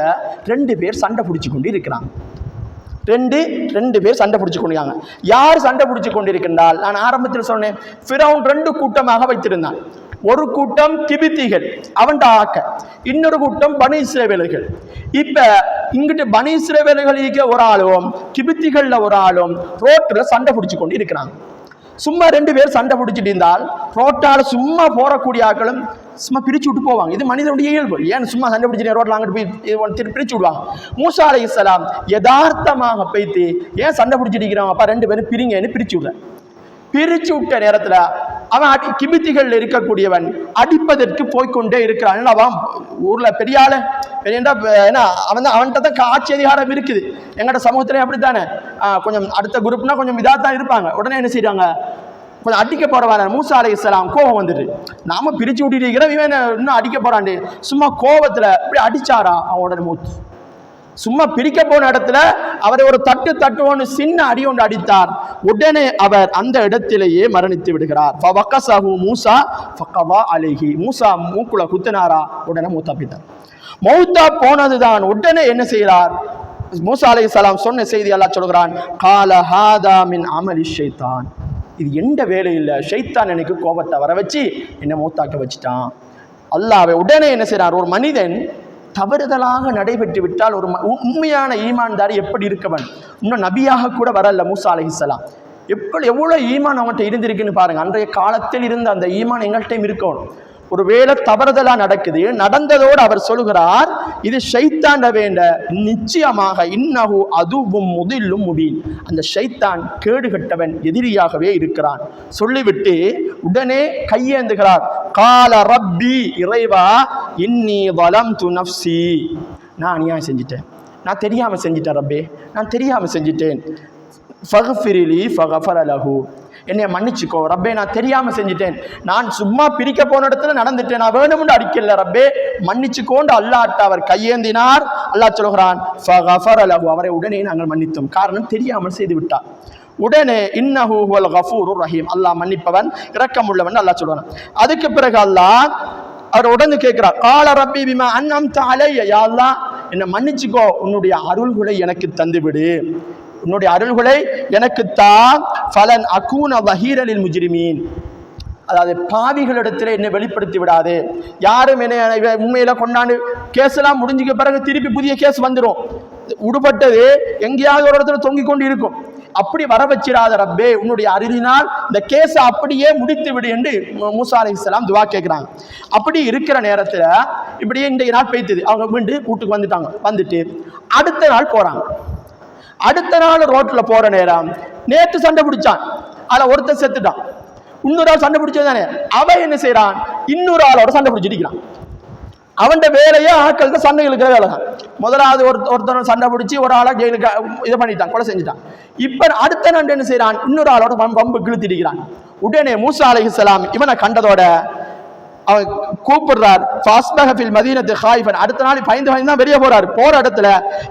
2 பேர் சண்டை பிடிச்சு கொண்டு இருக்கிறாங்க. ரெண்டு பேர் சண்டை பிடிச்சு கொண்டிருக்காங்க. யார் சண்டை பிடிச்சு கொண்டிருக்கின்றால், நான் ஆரம்பத்தில் சொன்னேன், ஃபிரௌன் 2 கூட்டமாக வைத்திருந்தான். ஒரு கூட்டம் கிபித்திகள், அவன் ஆக்க, இன்னொரு கூட்டம் பனி இஸ்ரவேலர்கள். இப்ப இங்கிட்டு பனி இஸ்ரவேலர்களுக்கு ஒரு ஆளும் கிபித்திகள்ல ஒரு ஆளும் ரோட்ல சண்டை பிடிச்சு கொண்டு இருக்கிறாங்க. சும்மா 2 பேர் சண்டை பிடிச்சிட்டு இருந்தால் ரோட்டால சும்மா போறக்கூடிய ஆக்களும் சும்மா பிரிச்சு விட்டு போவாங்க. இது மனிதனுடைய இயல்பு. ஏன் சும்மா சண்டை பிடிச்சிட்டு ரோட்ல அங்கிட்டு போய் பிரிச்சு விடுவாங்க. மூசா அலைஹிஸ்ஸலாம் யதார்த்தமாக போய்த்து, ஏன் சண்டை பிடிச்சிட்டு இருக்கிறாங்கப்பா 2 பேரும் பிரிங்கன்னு பிரிச்சு விடுற. பிரிச்சு விட்ட நேரத்துல அவன் கிபித்திகள் இருக்கக்கூடியவன் அடிப்பதற்கு போய்கொண்டே இருக்கிறான். அவன் ஊர்ல பெரியாள அவன்கிட்ட தான் ஆட்சி அதிகாரம் இருக்குது. எங்கட சமூகத்திலே அப்படித்தானே, கொஞ்சம் அடுத்த குரூப்னா கொஞ்சம் இதா தான் இருப்பாங்க. உடனே என்ன செய்யறாங்க, கொஞ்சம் அடிக்க போறவான. மூசா அலைஹிஸ்ஸலாம் கோபம் வந்துட்டு, நாம பிரிச்சு விட்டுட்டு இருக்கிறோம், இவன் இன்னும் அடிக்க போறான்டு, சும்மா கோபத்துல இப்படி அடிச்சாரா, அவன் உடனே மூச்சு. சும்மா பிரிக்க போன இடத்துல அவரை ஒரு தட்டு ஒன்று சின்ன அடி ஒன்று அடித்தார். உடனே அவர் அந்த இடத்திலேயே மரணித்து விடுகிறார். மூசா ஃபக்கவா அலைஹி, மூசா மூக்குல குத்தினாரா, உடனே மூத்தா போயிட்டார். மௌத்தா போனதுதான். உடனே என்ன செய்கிறார், மூசா அலைஹிஸ்ஸலாம் சொன்ன செய்தி அல்லாஹ் சொல்கிறான், கால ஹாதா மின் அமலி ஷைத்தான், இது எந்த வேலை இல்லை, ஷைத்தான் எனக்கு கோபத்தை வர வச்சு என்ன மூத்தாக்க வச்சுட்டான். அல்லாஹ்வை உடனே என்ன செய்கிறார், ஒரு மனிதன் தவறுதலாக நடைபெற்று விட்டால் ஒரு உண்மையான ஈமான்தாரி எப்படி இருக்கவன், இன்னும் நபியாக கூட வரல மூசா அலைஹிஸ்ஸலாம், எவ்வளோ ஈமான் அவன்கிட்ட இருந்திருக்குன்னு பாருங்க. அன்றைய காலத்தில் இருந்த அந்த ஈமான் எங்கள்கிட்டையும் இருக்கணும். ஒரு வேளை தவறுதலா நடக்குது, நடந்ததோடு அவர் சொல்கிறார், இது ஷைத்தாண்ட வேண்ட, நிச்சயமாக இன்னஹு அதுவும் முதில்லும் முபீன், அந்த ஷைத்தான் கேடுகட்டவன், எதிரியாகவே இருக்கிறான் சொல்லிவிட்டு உடனே கையேந்துகிறார். கால ரப்பி, இறைவா, இன்னி வலம்து நஃப்ஸி, நான் அநியாயம் செஞ்சிட்டேன், நான் தெரியாமல் செஞ்சிட்டேன் ரப்பே, நான் தெரியாமல் செஞ்சிட்டேன். ஃபக்ஃபிரிலி ஃபகஃபர லஹு, என்னை மன்னிச்சுக்கோ ரப்பே, நான் தெரியாமல் செஞ்சிட்டேன், நான் சும்மா பிரிக்க போன இடத்துல நடந்துட்டேன், நான் வேணும்னு அடிக்கல ரப்பே, மன்னிச்சுக்கோண்டு அல்லாஹ்ட்ட அவர் கையேந்தினார். அல்லாஹ் சொல்கிறான் ஃபகஃபர லஹு, அவரை உடனே நாங்கள் மன்னித்தோம், காரணம் தெரியாமல் செய்து விட்டார். உடனே இன்னஹு ஹுவல் கஃபூருர் ரஹீம், அல்லாஹ் மன்னிப்பவன் இரக்கமுள்ளவன் அல்லாஹ் சொல்றான். அதுக்கு பிறகு அல்லாஹ் அவர் உடனே கேட்கிறார், கால ரப்பி பிமா அன்அம்த அலைய, யா அல்லாஹ் என்னை மன்னிச்சுக்கோ, உன்னுடைய அருள்களை எனக்கு தந்துவிடு, உன்னுடைய அருள்களை எனக்கு தான். ஃபலன் அகூன வஹீரலில் முஜ்ரிமீன், அதாவது பாவிகளிடத்தில் என்னை வெளிப்படுத்தி விடாது. யாரும் என்னை உண்மையில கொண்டாண்டு கேஸ் எல்லாம் முடிஞ்சுக்க பிறகு திருப்பி புதிய கேஸ் வந்துடும், உடுபட்டது எங்கேயாவது ஒரு இடத்துல தொங்கிக் கொண்டு இருக்கும், அப்படி வர வச்சிடாத ரப்பே, உன்னுடைய அருளினால் இந்த கேஸை அப்படியே முடித்து விடு என்று மூசா அலைஹிஸ்ஸலாம் துவா கேட்குறாங்க. அப்படி இருக்கிற நேரத்தில் இப்படியே இன்றைய நாள் பெய்த்துது, அவங்க மீண்டு வீட்டுக்கு வந்துட்டாங்க. வந்துட்டு அடுத்த நாள் போகிறாங்க. அடுத்த நாள் ரோட்டில் போகிற நேரம் நேற்று சண்டை பிடிச்சான், அதில் ஒருத்தர் செத்துட்டான். இன்னொரு ஆள் சண்டை பிடிச்சது தானே, அவன் என்ன செய்யறான், இன்னொரு ஆளோட சண்டை பிடிச்சிருக்கிறான். அவன் வேலையே ஆட்களுக்கு சண்டை இழுக்கிற வேலை தான். முதலாவது ஒருத்தர் சண்டை பிடிச்சி ஒரு ஆளை ஜெயிலுக்கு இதை பண்ணிட்டான், கொலை செஞ்சுட்டான். இப்ப அடுத்த நாள் என்ன செய்யறான், இன்னொரு ஆளோட பம்பு கிழித்திருக்கிறான். உடனே மூசா அலைஹிஸ்ஸலாம் இவனை கண்டதோட அவன் கூப்பிடுறார், மதீனத்து ஹாயிஃபன், அடுத்த நாள் பயந்து பயந்து தான் வெளியே போறாரு. போற இடத்துல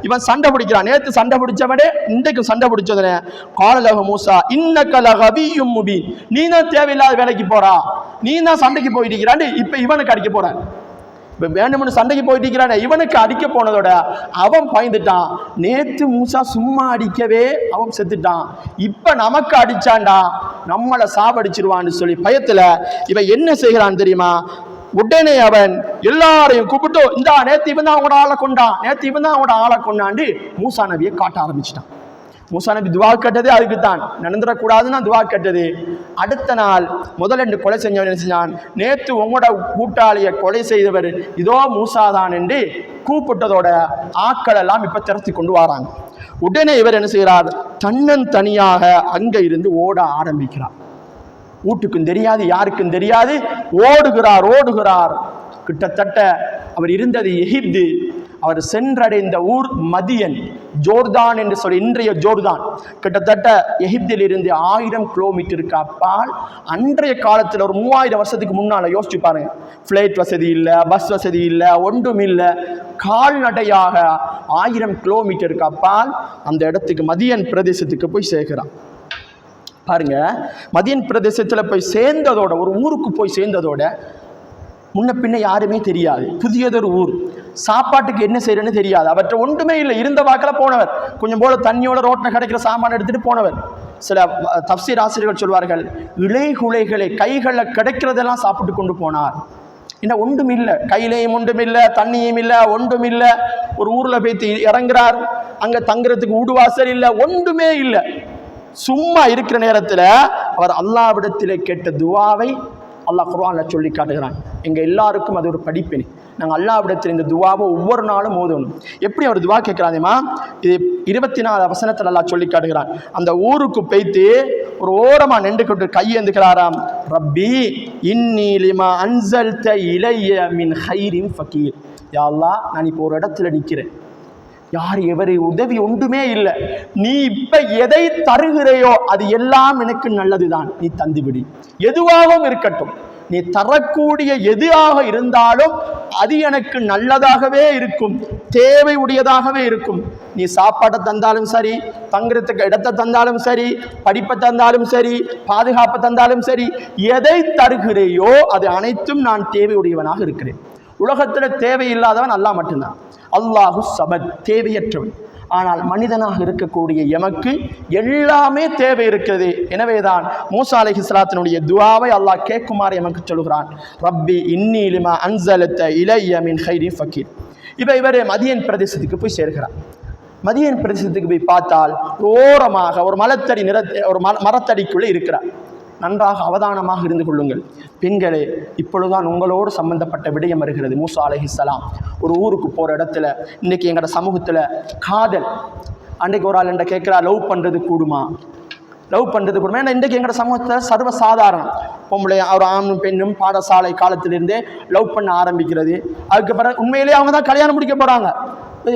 இவன் சண்டை பிடிக்கிறான். நேற்று சண்டை பிடிச்சவனே இன்றைக்கும் சண்டை பிடிச்சதுனே, காலலஹு மூசா இன்னக லகவியும் முபீன், நீ தான் தேவையில்லாத வேலைக்கு போறா, நீ தான் சண்டைக்கு போயிட்டு இருக்கிறான்னு இப்ப இவனுக்கு அடிக்க போறான். இப்ப வேணும்னு சண்டைக்கு போயிட்டு இருக்கிறானே, இவனுக்கு அடிக்க போனதோட அவன் பயந்துட்டான். நேத்து மூசா சும்மா அடிக்கவே அவன் செத்துட்டான், இப்ப நமக்கு அடிச்சான்டா நம்மளை சாவடிச்சிருவான்னு சொல்லி பயத்துல இவன் என்ன செய்கிறான் தெரியுமா, உடனே அவன் எல்லாரையும் கூப்பிட்டு, இந்தா நேத்து இவன் தான் அவனோட ஆளை கொண்டான், நேத்து இவன் தான் அவனோட ஆளை கொண்டாண்டு மூசா நபியை காட்ட ஆரம்பிச்சிட்டான். மூசா நபி துவா கட்டது அதுக்கு தான், நடந்துடக்கூடாதுன்னு துவா கட்டது. அடுத்த நாள் முதல் கொலை செஞ்சவன் என்ன செஞ்சான், நேற்று உங்களோட கூட்டாளியை கொலை செய்தவர் இதோ மூசாதான் என்று கூப்பிட்டதோட ஆக்கள் எல்லாம் இப்ப திரத்தி கொண்டு வராங்க. உடனே இவர் என்ன செய்கிறார், தன்னன் தனியாக அங்க இருந்து ஓட ஆரம்பிக்கிறார். வீட்டுக்கும் தெரியாது, யாருக்கும் தெரியாது, ஓடுகிறார். கிட்டத்தட்ட அவர் இருந்தது எகிப்து, அவர் சென்றடைந்த ஊர் மதியன், ஜோர்தான் என்று சொல்லி இன்றைய ஜோர்தான். கிட்டத்தட்ட எகிப்தில் இருந்து 1000 கிலோமீட்டருக்கு அப்பால். அன்றைய காலத்தில் ஒரு 3000 வருஷத்துக்கு முன்னால யோசிச்சு பாருங்க, ஃப்ளைட் வசதி இல்லை, பஸ் வசதி இல்லை, ஒன்றும் இல்லை, கால்நடையாக 1000 கிலோமீட்டருக்கு அப்பால் அந்த இடத்துக்கு மதியன் பிரதேசத்துக்கு போய் சேர்க்கிறான். பாருங்க, மதியன் பிரதேசத்தில் போய் சேர்ந்ததோட, ஒரு ஊருக்கு போய் சேர்ந்ததோட முன்ன பின்ன யாருமே தெரியாது, புதியதொரு ஊர், சாப்பாட்டுக்கு என்ன செய்யறன்னு தெரியாது, அவற்றை ஒன்றுமே இல்லை. இருந்த வாக்கில் போனவர், கொஞ்சம் போல தண்ணியோட ரோட்டில் கிடைக்கிற சாமான் எடுத்துட்டு போனவர். சில தஃப்சீர் ஆசிரியர்கள் சொல்வார்கள், இலைகுலைகளை கைகளில் கிடைக்கிறதெல்லாம் சாப்பிட்டு கொண்டு போனார். என்ன ஒன்றும் இல்லை, கையிலையும் ஒன்றும் இல்லை, தண்ணியும் இல்லை, ஒன்றும் இல்லை. ஒரு ஊரில் போய் இறங்குறார், அங்கே தங்குறதுக்கு ஊடுவாசல் இல்லை, ஒன்றுமே இல்லை. சும்மா இருக்கிற நேரத்தில் அவர் அல்லாஹ்விடத்திலே கேட்ட துவாவை அல்லாஹ் குர்ஆன்ல சொல்லி காட்டுகிறான். எங்க எல்லாருக்கும் அது ஒரு படிப்பினை. நாங்கள் அல்லாஹ்விடத்தில் இந்த துவாவை ஒவ்வொரு நாளும் ஓதணும். எப்படி அவர் துவா கேட்கிறாதேமா, இது 24 வசனத்தில் அல்லாஹ் சொல்லி காட்டுகிறான். அந்த ஊருக்கு போய்த்து ஒரு ஓரமா நின்றுக்கிட்டு கையேந்துக்கிறாராம், ரப்பி இன்னி லிமா அன்ஸல்த இலைய மின் ஹைரின் ஃபகீர். யா அல்லாஹ், நான் இப்போ ஒரு இடத்துல நிற்கிறேன், யார் எவரை உதவி ஒன்றுமே இல்லை, நீ இப்ப எதை தருகிறையோ அது எல்லாம் எனக்கு நல்லதுதான், நீ தந்துவிடு. எதுவாகவும் இருக்கட்டும், நீ தரக்கூடிய எதுவாக இருந்தாலும் அது எனக்கு நல்லதாகவே இருக்கும், தேவை உடையதாகவே இருக்கும். நீ சாப்பாட்டை தந்தாலும் சரி, தங்குறதுக்கு இடத்தை தந்தாலும் சரி, படிப்பை தந்தாலும் சரி, பாதுகாப்பை தந்தாலும் சரி, எதை தருகிறையோ அது அனைத்தும் நான் தேவையுடையவனாக இருக்கிறேன். உலகத்தில் தேவையில்லாதவன் அல்லாஹ் மட்டும்தான். அல்லாஹு சமத், தேவையற்றவன். ஆனால் மனிதனாக இருக்கக்கூடிய எமக்கு எல்லாமே தேவை இருக்கிறது. எனவேதான் மூசா அலைஹிஸ்ஸலாத்தினுடைய துஆவை அல்லாஹ் கேட்குமாறு எமக்கு சொல்கிறான், ரப்பி இன்னி லிமா அன்ஸலத இலைய மின் ஹைரின் ஃபகீர். இவர் மதியன் பிரதேசத்துக்கு போய் சேர்கிறார். மதியன் பிரதேசத்துக்கு போய் பார்த்தால் ஓரமாக ஒரு மரத்தடிக்குள்ளே இருக்கிறார். நன்றாக அவதானமாக இருந்து கொள்ளுங்கள் பெண்களே. இப்பொழுதுதான் உங்களோடு சம்பந்தப்பட்ட விடயம் வருகிறது. மூசா அலைஹிஸ்ஸலாம் ஒரு ஊருக்கு போகிற இடத்துல, இன்றைக்கி எங்களோட சமூகத்தில் காதல், அன்றைக்கு ஒரு ஆள் என்ற கேட்குறா, லவ் பண்ணுறது கூடுமா, லவ் பண்ணுறது கூட. ஏன்னா இன்றைக்கு எங்களோட சமூகத்தில் சர்வசாதாரணம். பொம்பளை ஒரு ஆணும் பெண்ணும் பாடசாலை காலத்திலிருந்தே லவ் பண்ண ஆரம்பிக்கிறது. அதுக்கப்புறம் உண்மையிலேயே அவங்க தான் கல்யாணம் முடிக்க போகிறாங்க.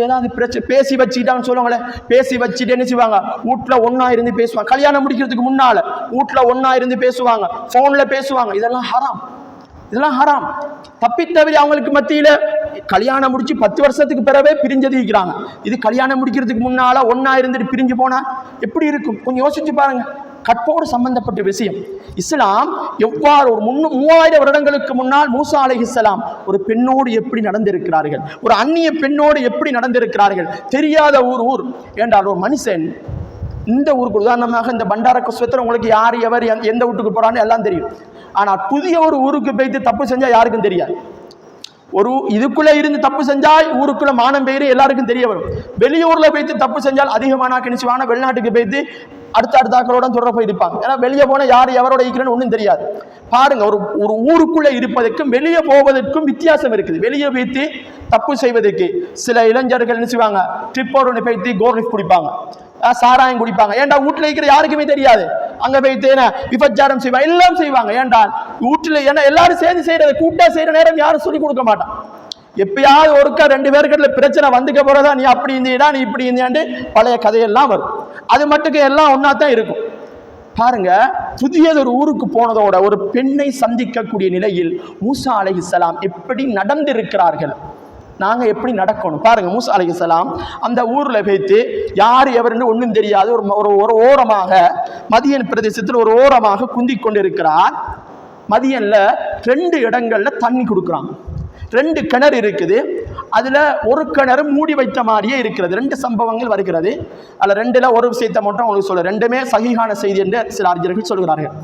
ஏதாவது பிரச்சனை பேசி வச்சுக்கிட்டான்னு சொல்லுவாங்களே, பேசி வச்சுட்டு என்ன செய்வாங்க, வீட்டில் ஒன்றா இருந்து பேசுவாங்க. கல்யாணம் முடிக்கிறதுக்கு முன்னால் வீட்டில் ஒன்றா இருந்து பேசுவாங்க, ஃபோனில் பேசுவாங்க. இதெல்லாம் ஹராம், இதெல்லாம் ஹராம். தப்பித்தவறி அவங்களுக்கு மத்தியில் கல்யாணம் முடிச்சு 10 வருஷத்துக்கு பிறவே பிரிஞ்சது இருக்கிறாங்க. இது கல்யாணம் முடிக்கிறதுக்கு முன்னால ஒன்னா இருந்துட்டு பிரிஞ்சு போனா எப்படி இருக்கும்? கொஞ்சம் யோசிச்சு பாருங்க. கற்போடு சம்பந்தப்பட்ட விஷயம். இஸ்லாம் எவ்வாறு ஒரு 3000 வருடங்களுக்கு முன்னால் மூசா அலைஹிஸ்ஸலாம் ஒரு பெண்ணோடு எப்படி நடந்திருக்கிறார்கள், ஒரு அந்நிய பெண்ணோடு எப்படி நடந்திருக்கிறார்கள். தெரியாத ஊர் என்றால் ஒரு மனுஷன் இந்த ஊருக்கு, உதாரணமாக இந்த பண்டார குஸ்வத்தில் உங்களுக்கு யார் எவர் எந்த வீட்டுக்கு போறான்னு எல்லாம் தெரியும். ஆனால் புதிய ஒரு ஊருக்கு போய்த்து தப்பு செஞ்சா யாருக்கும் தெரியாது. ஒரு இதுக்குள்ள இருந்து தப்பு செஞ்சால் ஊருக்குள்ள மானம் பெயரு எல்லாருக்கும் தெரிய வரும். வெளியூர்ல போய்த்து தப்பு செஞ்சால் அதிகமான கிணிச்சுவான வெளிநாட்டுக்கு போய்த்து அடுத்தாக்களோட தொடர்பு இருப்பாங்க. ஏன்னா வெளியே போன யார் எவரோட இருக்கிறேன்னு ஒன்றும் தெரியாது. பாருங்க, ஒரு ஊருக்குள்ள இருப்பதற்கும் வெளியே போவதற்கும் வித்தியாசம் இருக்குது. வெளியே போய்த்து தப்பு செய்வதற்கு சில இளைஞர்கள் என்ன செய்வாங்க, ட்ரிப்போடு போய்த்து கோர்லிஃப் குடிப்பாங்க, சாராயம் குடிப்பாங்க. ஏன்டா வீட்டுல இருக்கிற யாருக்குமே தெரியாது. அங்க போய்த்து விபச்சாரம் செய்வாங்க, எல்லாம் செய்வாங்க. ஏன்டால் வீட்டுல ஏன்னா எல்லாரும் சேர்ந்து செய்யறது, கூட்டா செய்யற நேரம் யாரும் சொல்லி கொடுக்க மாட்டான். எப்பயாவது ஒருக்கா 2 பேருக்கிட்ட பிரச்சனை வந்துக்க போறதா, நீ அப்படி இருந்தீடா நீ இப்படி இருந்தியாண்டு பழைய கதையெல்லாம் வரும். அது மட்டுக்கு எல்லாம் ஒன்னா தான் இருக்கும். பாருங்க, புதியதொரு ஊருக்கு போனதோட ஒரு பெண்ணை சந்திக்கக்கூடிய நிலையில் மூசா அலைஹிஸ்ஸலாம் எப்படி நடந்திருக்கிறார்கள், நாங்க எப்படி நடக்கணும் பாருங்க. மூசா அலைஹிஸ்ஸலாம் அந்த ஊர்ல போய்த்து யார் எவருன்னு ஒன்றும் தெரியாது. ஒரு ஓரமாக மதியன் பிரதேசத்தில் ஒரு ஓரமாக குந்தி கொண்டு இருக்கிறார். மதியன்ல 2 இடங்கள்ல தண்ணி கொடுக்குறாங்க. 2 கிணறு இருக்குது. அதுல ஒரு கிணறு மூடி வைத்த மாதிரியே இருக்கிறது. 2 சம்பவங்கள் வருகிறது. அதுல 2ல ஒரு விஷயத்தை மட்டும் உங்களுக்கு சொல்ல, 2மே சஹீஹான செய்தி என்று சில அறிஞர்கள் சொல்கிறார்கள்.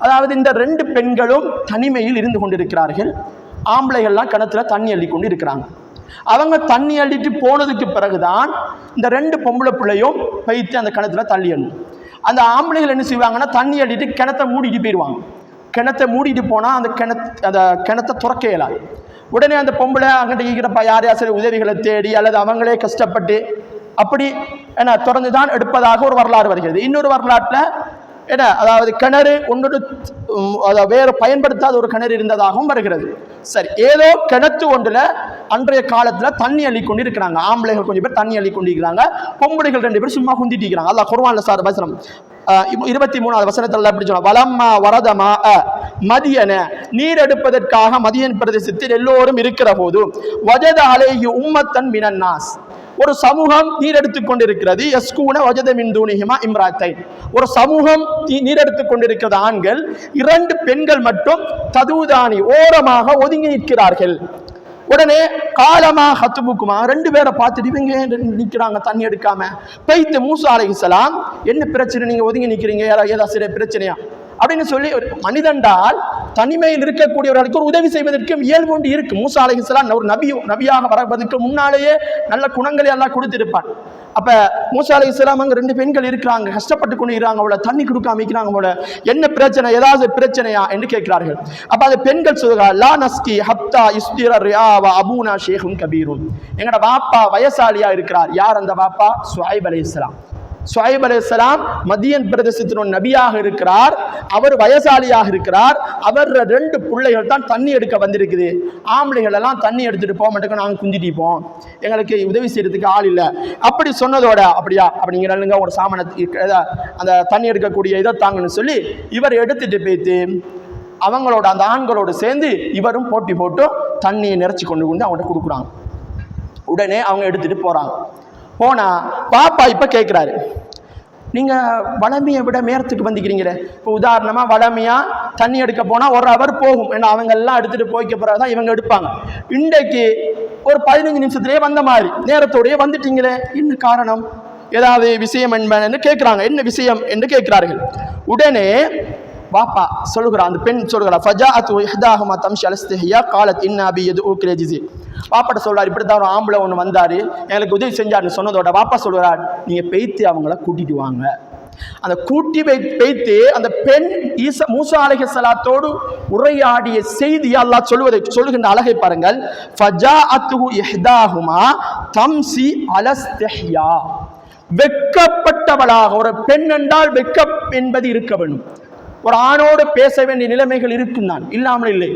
அதாவது இந்த 2 பெண்களும் தனிமையில் இருந்து கொண்டிருக்கிறார்கள். ஆம்பளைகள்லாம் கிணத்துல தண்ணி அள்ளி கொண்டு இருக்கிறாங்க. அவங்க தண்ணி அள்ளிட்டு போனதுக்கு பிறகுதான் இந்த 2 பொம்பளை பிள்ளையும் வைத்து அந்த கிணத்துல தள்ளி அள்ளும். அந்த ஆம்பளைகள் என்ன செய்வாங்கன்னா தண்ணி அள்ளிட்டு கிணத்தை மூடிட்டு போயிடுவாங்க. கிணத்தை மூடிட்டு போனா அந்த கிணத்தை துறக்க இயலாது. உடனே அந்த பொம்பளை அங்கிட்ட இருக்கிறப்ப யார் சில உதவிகளை தேடி அல்லது அவங்களே கஷ்டப்பட்டு அப்படி என்ன திறந்துதான் எடுப்பதாக ஒரு வரலாறு வருகிறது. இன்னொரு வரலாற்றுல என்ன, அதாவது கிணறு ஒன்று வேறு பயன்படுத்தாத ஒரு கிணறு இருந்ததாகவும் வருகிறது. சரி, ஏதோ கிணத்து ஒன்றுல அன்றைய காலத்துல தண்ணி அள்ளி கொண்டு இருக்கிறாங்க. ஆம்பளைகள் கொஞ்சம் பேர் தண்ணி அள்ளி கொண்டு இருக்கிறாங்க, பொம்பளைகள் 2 பேர் சும்மா குந்திட்டு இருக்கிறாங்க. அல்லாஹ் குர்ஆன்ல சார் வசனம் 23வது வசனத்துல எப்படி சொன்னா, வலம்மா வரதமா மதியன, நீர் எடுப்பதற்காக மதியன் பிரதேசத்தில் எல்லோரும் இருக்கிற போது வஜத அலைஹி உம்மத்தன் மினன் நாஸ், ஒரு சமூகம் நீர் எடுத்துக் கொண்டிருக்கிறது. யஸ்கூன வஜத மின் தூனிஹிமா இம்ராத்தைன், ஒரு சமூகம் நீர் எடுத்துக் கொண்டிருக்கிறது. ஆண்கள் 2 பெண்கள் மட்டும் ததுதானி ஓரமாக ஒதுங்கி நிற்கிறார்கள். உடனே காலமா ஹத்துபுக்குமா, 2 பேரை பார்த்துட்டு இவங்க நிற்கிறாங்க தண்ணி எடுக்காம. பைத்து மூசா அலைஹிஸ்ஸலாம், என்ன பிரச்சனை, நீங்க ஒதுங்கி நிற்கிறீங்க, ஏதாவது சில பிரச்சனையா அப்படின்னு சொல்லி, ஒரு மனிதண்டால் தனிமையில் இருக்கக்கூடியவர்களுக்கு ஒரு உதவி செய்வதற்கு இயல்பு ஒன்று இருக்கு. மூசா அலைஹிஸ்ஸலாம் ஒரு நபியாக வரவதற்கு முன்னாலேயே நல்ல குணங்களை எல்லாம் கொடுத்திருப்பான். அப்ப மூசா அலைஹிஸ்ஸலாம் அங்க 2 பெண்கள் இருக்கிறாங்க, கஷ்டப்பட்டு கொண்டு இருக்கிறாங்க, அவளை தண்ணி கொடுக்காம இருக்கிறாங்க. அவளை என்ன பிரச்சனை, ஏதாவது பிரச்சனையா என்று கேட்கிறார்கள். அப்ப அந்த பெண்கள் சொல்கிறார், லா நஸ்கி ஹத்தா இஸ்திர ரியாவா அபூனா ஷேகுன் கபீருன், எங்கட பாப்பா வயசாலியா இருக்கிறார். யார் அந்த பாப்பா? ஷுஐப் அலைஹிஸ்ஸலாம். ஷுஐப் அலைஹிஸ்ஸலாம் மதியன் பிரதேசத்தின் நபியாக இருக்கிறார். அவர் வயசாலியாக இருக்கிறார். அவர் 2 பிள்ளைகள் தான் தண்ணி எடுக்க வந்திருக்குது. ஆம்பளைகள் எல்லாம் தண்ணி எடுத்துட்டு போக மாட்டேங்க, நாங்கள் குந்திட்டிப்போம், எங்களுக்கு உதவி செய்யறதுக்கு ஆள் இல்லை அப்படி சொன்னதோட, அப்படியா அப்படிங்கிறங்க ஒரு சாமானத்தை அந்த தண்ணி எடுக்கக்கூடிய இதை தாங்கன்னு சொல்லி இவர் எடுத்துட்டு போய்த்து அவங்களோட அந்த ஆண்களோடு சேர்ந்து இவரும் போட்டி போட்டு தண்ணியை நிறைச்சி கொண்டு அவங்கள்ட்ட கொடுக்குறாங்க. உடனே அவங்க எடுத்துட்டு போறாங்க. போனா பாப்பா இப்ப கேட்கிறாரு, நீங்க வளமையை விட நேரத்துக்கு வந்துக்கிறீங்களே. இப்போ உதாரணமா வளமையா தண்ணி எடுக்க போனா 1 ஹவர் போகும், ஏன்னா அவங்க எல்லாம் எடுத்துட்டு போய்க்க போறதான் இவங்க எடுப்பாங்க. இன்றைக்கு ஒரு 15 நிமிஷத்திலேயே வந்த மாதிரி நேரத்தோடய வந்துட்டீங்களே, என்ன காரணம், ஏதாவது விஷயம் என்பன்னு கேட்கிறாங்க. என்ன விஷயம் என்று கேட்கிறார்கள். உடனே பாப்பா சொல்லுகிறான், அந்த பெண் சொல்லுகிறா, ஃபஜாஅத் இஹ்தாஹுமா தம்ஷி அலா இஸ்திஹ்யா காலத் இன்னா அபி யதுஉக லிஜிஸி. பாப்பாட்ட சொல்றாரு, இப்படித்தான் ஒரு ஆம்பளை ஒன்று வந்தாரு, எனக்கு உதவி செஞ்சாருன்னு சொன்னதோட பாப்பா சொல்கிறார், நீங்க பெய்த்து அவங்கள கூட்டிட்டு வாங்க. அந்த கூட்டி வைத்து அந்த பெண் மூசா அலைஹிஸ்ஸலாத்தோடு உரையாடிய செய்தி அல்லாஹ் சொல்லுகின்ற அழகை பாருங்கள். ஃபஜாஅத்து இஹ்தாஹுமா தம்சி அலா இஸ்திஹ்யா, வெட்கப்பட்டவளாக. ஒரு பெண் என்றால் வெட்கம் என்பது இருக்க வேண்டும். ஒரு ஆணோடு பேச வேண்டிய நிலைமைகள் இருக்கும் தான், இல்லாமல் இல்லை.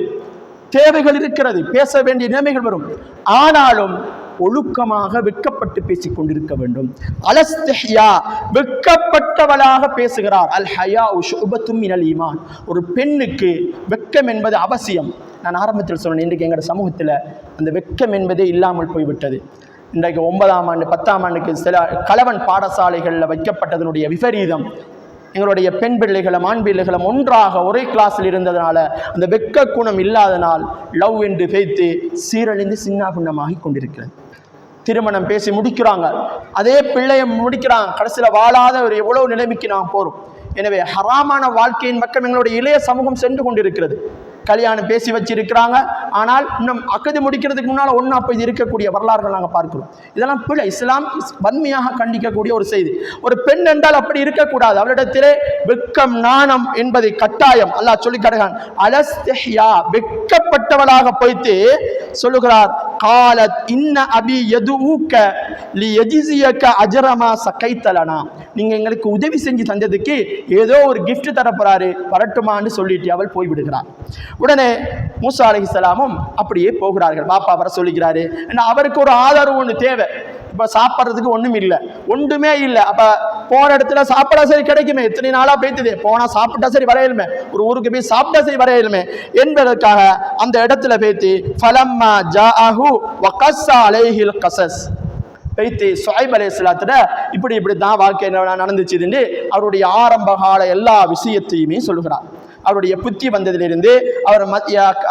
தேவைகள் இருக்கிறது, பேச வேண்டிய நிலைமைகள் வரும். ஆனாலும் ஒழுக்கமாக வெட்கப்பட்டு பேசிக் கொண்டிருக்க வேண்டும். அலஸ்திஹ்யா, வெட்கப்பட்டவளாக பேசுகிறார். அல் ஹயா ஷுபத்தும் மினல் ஈமான். ஒரு பெண்ணுக்கு வெட்கம் என்பது அவசியம். நான் ஆரம்பத்தில் சொன்னேன், இன்றைக்கு எங்கள் சமூகத்தில் அந்த வெட்கம் என்பதே இல்லாமல் போய்விட்டது. இன்றைக்கு 9ஆம் ஆண்டு 10ஆம் ஆண்டுக்கு சில கலவன் பாடசாலைகளில் வைக்கப்பட்டதனுடைய விபரீதம், எங்களுடைய பெண் பிள்ளைகளும் ஆண் பிள்ளைகளும் ஒன்றாக ஒரே கிளாஸில் இருந்ததனால அந்த வெட்க குணம் இல்லாதனால் லவ் என்று பேய்த்து சீரழிந்து சின்னாபின்னமாகி கொண்டிருக்கிறது. திருமணம் பேசி முடிக்கிறாங்க, அதே பிள்ளையை முடிக்கிறாங்க, கடைசியில் வாழாத ஒரு எவ்வளவு நிலைமைக்கு நாம் போகிறோம். எனவே ஹராமான வாழ்க்கையின் பக்கம் எங்களுடைய இளைய சமூகம் சென்று கொண்டிருக்கிறது. கல்யாணம் பேசி வச்சிருக்கிறாங்க, ஆனால் இன்னும் அக்கது முடிக்கிறதுக்கு முன்னால் ஒன்றா போய் இருக்கக்கூடிய வரலாறுகள் நாங்கள் பார்க்கிறோம். இதெல்லாம் பிழை. இஸ்லாம் வன்மையாக கண்டிக்கக்கூடிய ஒரு செய்தி. ஒரு பெண் என்றால் அப்படி இருக்கக்கூடாது. அவளிடத்திலே வெட்கம் நாணம் என்பதை கட்டாயம் அல்லாஹ் சொல்லி காட்டுகிறான். அலஸ்திஹ்யா, வெட்கப்பட்டவளாக போய்த்து சொல்லுகிறார். காலத் இன்ன அபி யதுஊக லியஜ்ஸியக அஜ்ரமா சகைத்தலனா. நீங்க எங்களுக்கு உதவி செஞ்சு தந்ததுக்கு ஏதோ ஒரு கிஃப்ட் தரப்போறாரு, வரட்டுமான்னு சொல்லிட்டு அவள் போய்விடுகிறார். உடனே மூசா அலைஹிஸ்ஸலாமும் அப்படியே போகிறார்கள். பாப்பா வர சொல்லிக்கிறாரு. அவருக்கு ஒரு ஆதரவு ஒன்று தேவை. இப்ப சாப்பிட்றதுக்கு ஒண்ணும் இல்லை, ஒன்றுமே இல்லை. அப்ப போன இடத்துல சாப்பிடா சரி கிடைக்குமே, எத்தனை நாளா பேத்துதே, போனா சாப்பிட்டா சரி வரையலுமே, ஒரு ஊருக்கு போய் சாப்பிட்டா சரி வரையலுமே என்பதற்காக அந்த இடத்துல பேத்தி ஃபலம்மா ஜாஅஹு வகஸ்ஸ அலைஹில் கஸஸ் பேத்தி ஷுஐப் அலைஹிஸ்ஸலாத்துல இப்படி தான் வாழ்க்கை நடந்துச்சுன்னு அவருடைய ஆரம்ப கால எல்லா விஷயத்தையுமே சொல்லுகிறார். அவருடைய புத்தி வந்ததிலிருந்து, அவர்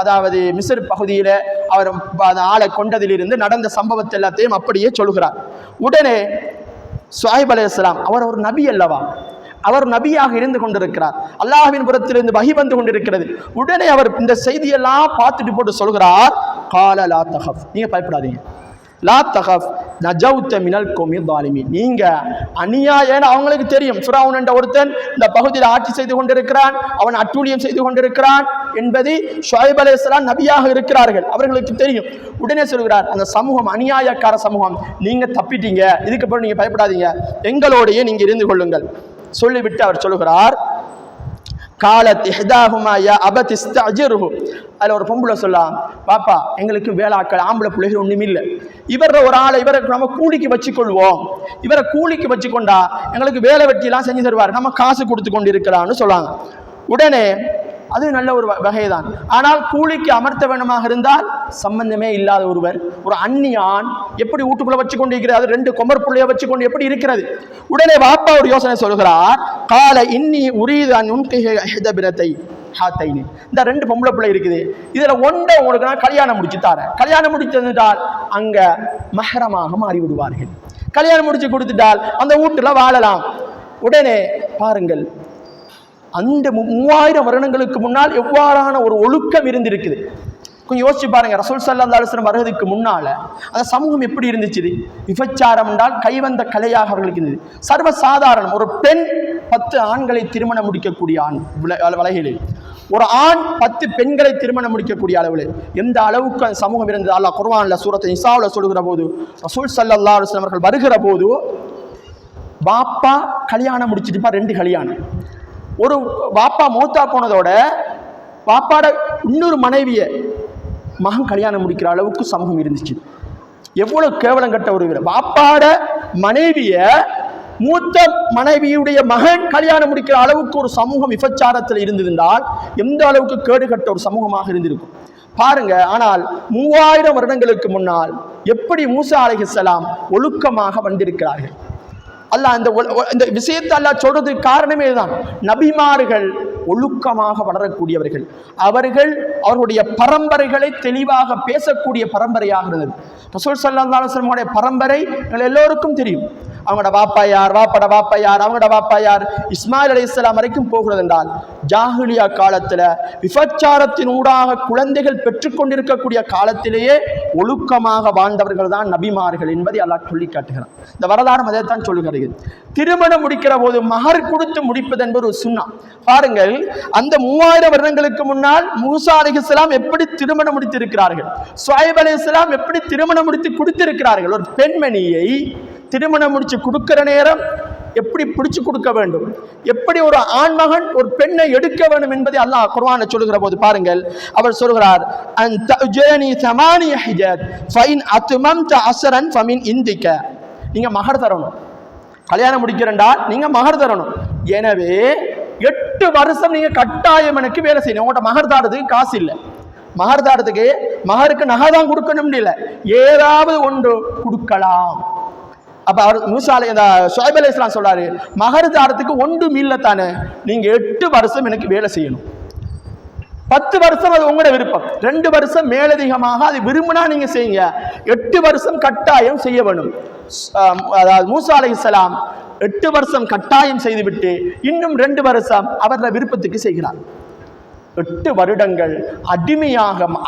அதாவது மிஸ்ர் பகுதியில் அவர் ஆளை கொண்டதிலிருந்து நடந்த சம்பவத்தை எல்லாத்தையும் அப்படியே சொல்கிறார். உடனே ஷுஐப் அலைஹிஸ்ஸலாம் அவர் ஒரு நபி அல்லவா, அவர் நபியாக இருந்து கொண்டிருக்கிறார், அல்லாஹ்வின் புறத்திலிருந்து வஹி வந்து கொண்டிருக்கிறது. உடனே அவர் இந்த செய்தியெல்லாம் பார்த்துட்டு போட்டு சொல்கிறார், கால லா தஹஃப், நீங்க பயப்படாதீங்க, லா தஹஃப் நஜவுத மினல் கௌமி ஸாலிமீன். நீங்க அநியாயம், அவங்களுக்கு தெரியும் ஃபிரௌன் என்ற ஒருத்தன் இந்த பகுதியில் ஆட்சி செய்து கொண்டிருக்கிறான், அவன் அட்டூழியம் செய்து கொண்டிருக்கிறான் என்பது ஷுஐப் அலைஹிஸ்ஸலாம் நபியாக இருக்கிறார்கள், அவர்களுக்கு தெரியும். உடனே சொல்கிறார், அந்த சமூகம் அநியாயக்கார சமூகம், நீங்க தப்பிட்டீங்க, இதுக்கப்புறம் நீங்க பயப்படாதீங்க, எங்களோடையே நீங்க இருந்து கொள்ளுங்கள் சொல்லிவிட்டு அவர் சொல்லுகிறார். காலத் இஹ்தாஹுமா யா அபத் இஸ்தஅஜிர்ஹு. அதில் ஒரு பொம்பளை சொல்லலாம், பாப்பா எங்களுக்கு வேளாக்கள் ஆம்பளை பிள்ளைகள் ஒன்றும் இல்லை, இவரை ஒரு ஆளை இவரை நம்ம கூலிக்கு வச்சுக்கொள்வோம், இவரை கூலிக்கு வச்சுக்கொண்டா எங்களுக்கு வேலை வெட்டியெல்லாம் செஞ்சு தருவார், நம்ம காசு கொடுத்து கொண்டு இருக்கலாம்னு சொல்லாங்க. உடனே அது நல்ல ஒரு வகைதான். ஆனால் கூலிக்கு அமர்த்த வேணுமாக இருந்தால் சம்பந்தமே இல்லாத ஒருவர், ஒரு அந்நியான் எப்படி வீட்டுக்குள்ள வச்சு கொண்டு இருக்கிறது, அது 2 கொமர் புள்ளைய வச்சு கொண்டு எப்படி இருக்கிறது. உடனே வாப்பா ஒரு யோசனை சொல்கிறார். கால இன்னி உரீது அன் உன்கிஹிதபிரத்தை ஹாத்தைனி. இந்த 2 பொம்பளை பிள்ளை இருக்குது, இதுல ஒன்றை உங்களுக்கு நான் கல்யாணம் முடிச்சு தரேன். கல்யாணம் முடிச்சிருந்தால் அங்க மஹரமாக மாறிவிடுவார்கள், கல்யாணம் முடிச்சு கொடுத்துட்டால் அந்த வீட்டுல வாழலாம். உடனே பாருங்கள், அந்த 3000 வருடங்களுக்கு முன்னால் எவ்வாறான ஒரு ஒழுக்கம் இருந்திருக்குது. கொஞ்சம் யோசிச்சு பாருங்க. ரசூல் ஸல்லல்லாஹு அலைஹி வஸல்லம் வருவதற்கு முன்னால அந்த சமூகம் எப்படி இருந்துச்சு? விபச்சாரம் என்றால் கைவந்த கலையாக அவர்களுக்கு இருந்தது. சர்வ சாதாரணம். ஒரு பெண் 10 ஆண்களை திருமணம் முடிக்கக்கூடிய வலைகளில், ஒரு ஆண் 10 பெண்களை திருமணம் முடிக்கக்கூடிய அளவில் எந்த அளவுக்கு அந்த சமூகம் இருந்தது அல்லாஹ் குர்ஆன்ல சூரத் நிசாவுல சொல்லுகிற போது, ரசூல் ஸல்லல்லாஹு அலைஹி வஸல்லம் அவர்கள் வருகிற போது பாப்பா கல்யாணம் முடிச்சிட்டுப்பா 2 கல்யாணம். ஒரு வாப்பா மௌத்தா போனதோட வாப்பாட இன்னொரு மனைவியை மகன் கல்யாணம் முடிக்கிற அளவுக்கு சமூகம் இருந்துச்சு. எவ்வளவு கேவலம் கட்ட ஒரு வாப்பாட மனைவிய மூத்த மனைவியுடைய மகன் கல்யாணம் முடிக்கிற அளவுக்கு ஒரு சமூகம் விபச்சாரத்தில் இருந்திருந்தால் எந்த அளவுக்கு கேடு கட்ட ஒரு சமூகமாக இருந்திருக்கும் பாருங்க. ஆனால் 3000 வருடங்களுக்கு முன்னால் எப்படி மூசா அலைஹிஸ்ஸலாம் ஒழுக்கமாக வந்திருக்கிறார்கள். அல்லாஹ் இந்த விஷயத்தை அல்லாஹ் சொல்றதுக்கு காரணமே இதுதான். நபிமார்கள் ஒழுக்கமாக வளரக்கூடியவர்கள், அவர்கள் அவர்களுடைய பரம்பரைகளை தெளிவாக பேசக்கூடிய பரம்பரையாக இருந்தது. ரசூல் ஸல்லல்லாஹு அலைஹி வஸல்லம் உடைய பரம்பரை எல்லோருக்கும் தெரியும். அவங்களோட வாப்பா யார், வாப்பட வாப்பா யார், அவங்களோட வாப்பா யார், இஸ்மாயில் அலைஹிஸ்ஸலாம் வரைக்கும் போகிறது என்றால் ஜாஹிலியா காலத்தில் விபச்சாரத்தின் ஊடாக குழந்தைகள் பெற்றுக்கொண்டிருக்கக்கூடிய காலத்திலேயே ஒழுக்கமாக வாழ்ந்தவர்கள் தான் நபிமார்கள் என்பதை அல்லாஹ் சொல்லி காட்டுகிறார். இந்த வரலாறு அதைத்தான் சொல்லுகிறது. திருமணம் முடிக்கிற போது மஹர் கொடுத்து முடிப்பது என்பது ஒரு சுன்னா. பாருங்கள், அந்த 3000 வருடங்களுக்கு முன்னால் மூசா அலைஹிஸ்ஸலாம் எப்படி திருமணம் முடித்திருக்கிறார்கள், ஷுஐப் அலைஹிஸ்ஸலாம் எப்படி திருமணம் முடித்து கொடுத்திருக்கிறார்கள். ஒரு பெண்மணியை திருமணம் முடிச்சு கொடுக்கிற நேரம் எப்படி பிடிச்சு கொடுக்க வேண்டும், எப்படி ஒரு ஆண்மகன் ஒரு பெண்ணை எடுக்க வேண்டும் என்பதை அல்லாஹ் குர்ஆனை சொல்லுகிற போது பாருங்கள், அவர் சொல்கிறார், நீங்க மகர் தரணும், கல்யாணம் முடிக்கிறண்டா நீங்க மகர் தரணும். எனவே 8 வருஷம் நீங்க கட்டாயம் எனக்கு வேலை செய்யணும். உங்கள்கிட்ட மகர் தாரதுக்கு காசு இல்லை, மகர் தாரத்துக்கு மகருக்கு நகை தான் கொடுக்கணும் இல்லை, ஏதாவது ஒன்று கொடுக்கலாம். அப்ப அவர் ஷுஐப் அலைஹிஸ்ஸலாம் சொல்றாரு, மகர் தாரத்துக்கு ஒன்றும் இல்லை தானே, நீங்க 8 வருஷம் எனக்கு வேலை செய்யணும். 10 வருஷம் அது உங்களோட விருப்பம், 2 வருஷம் மேலதிகமாக அது விரும்பினா நீங்க செய்யுங்க, 8 வருஷம் கட்டாயம் செய்ய வேணும். அதாவது மூசா அலைஹிஸ்ஸலாம் 8 வருஷம் கட்டாயம் செய்துவிட்டு இன்னும் 2 வருஷம் அவரது விருப்பத்துக்கு செய்கிறார். 8 வருடங்கள்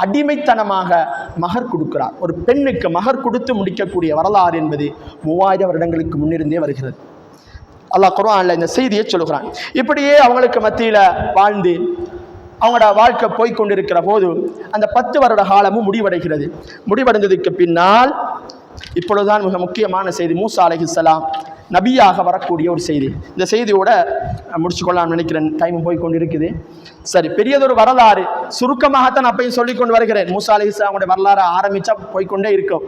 அடிமைத்தனமாக மகர் கொடுக்கிறார். ஒரு பெண்ணுக்கு மகர் கொடுத்து முடிக்கக்கூடிய வரலாறு என்பது 3000 வருடங்களுக்கு முன்னிருந்தே வருகிறது. அல்லாஹ் குர்ஆன்ல இந்த செய்தியை சொல்கிறான். இப்படியே அவங்களுக்கு மத்தியில வாழ்ந்து அவங்களோட வாழ்க்கை போய்கொண்டிருக்கிற போது அந்த 10 வருட காலமும் முடிவடைகிறது. முடிவடைந்ததுக்கு பின்னால் இப்பொழுதுதான் மிக முக்கியமான செய்தி, மூசா அலைஹிஸ்ஸலாம் நபியாக வரக்கூடிய ஒரு செய்தி. இந்த செய்தியோட முடிச்சுக்கொள்ளலாம்னு நினைக்கிறேன், டைம் போய் கொண்டு இருக்குது. சரி, பெரியதொரு வரலாறு சுருக்கமாகத்தான் அப்பையும் சொல்லிக்கொண்டு வருகிறேன். மூசா அலைஹிஸ்ஸலாமுடைய வரலாறு ஆரம்பிச்சா போய்கொண்டே இருக்கும்.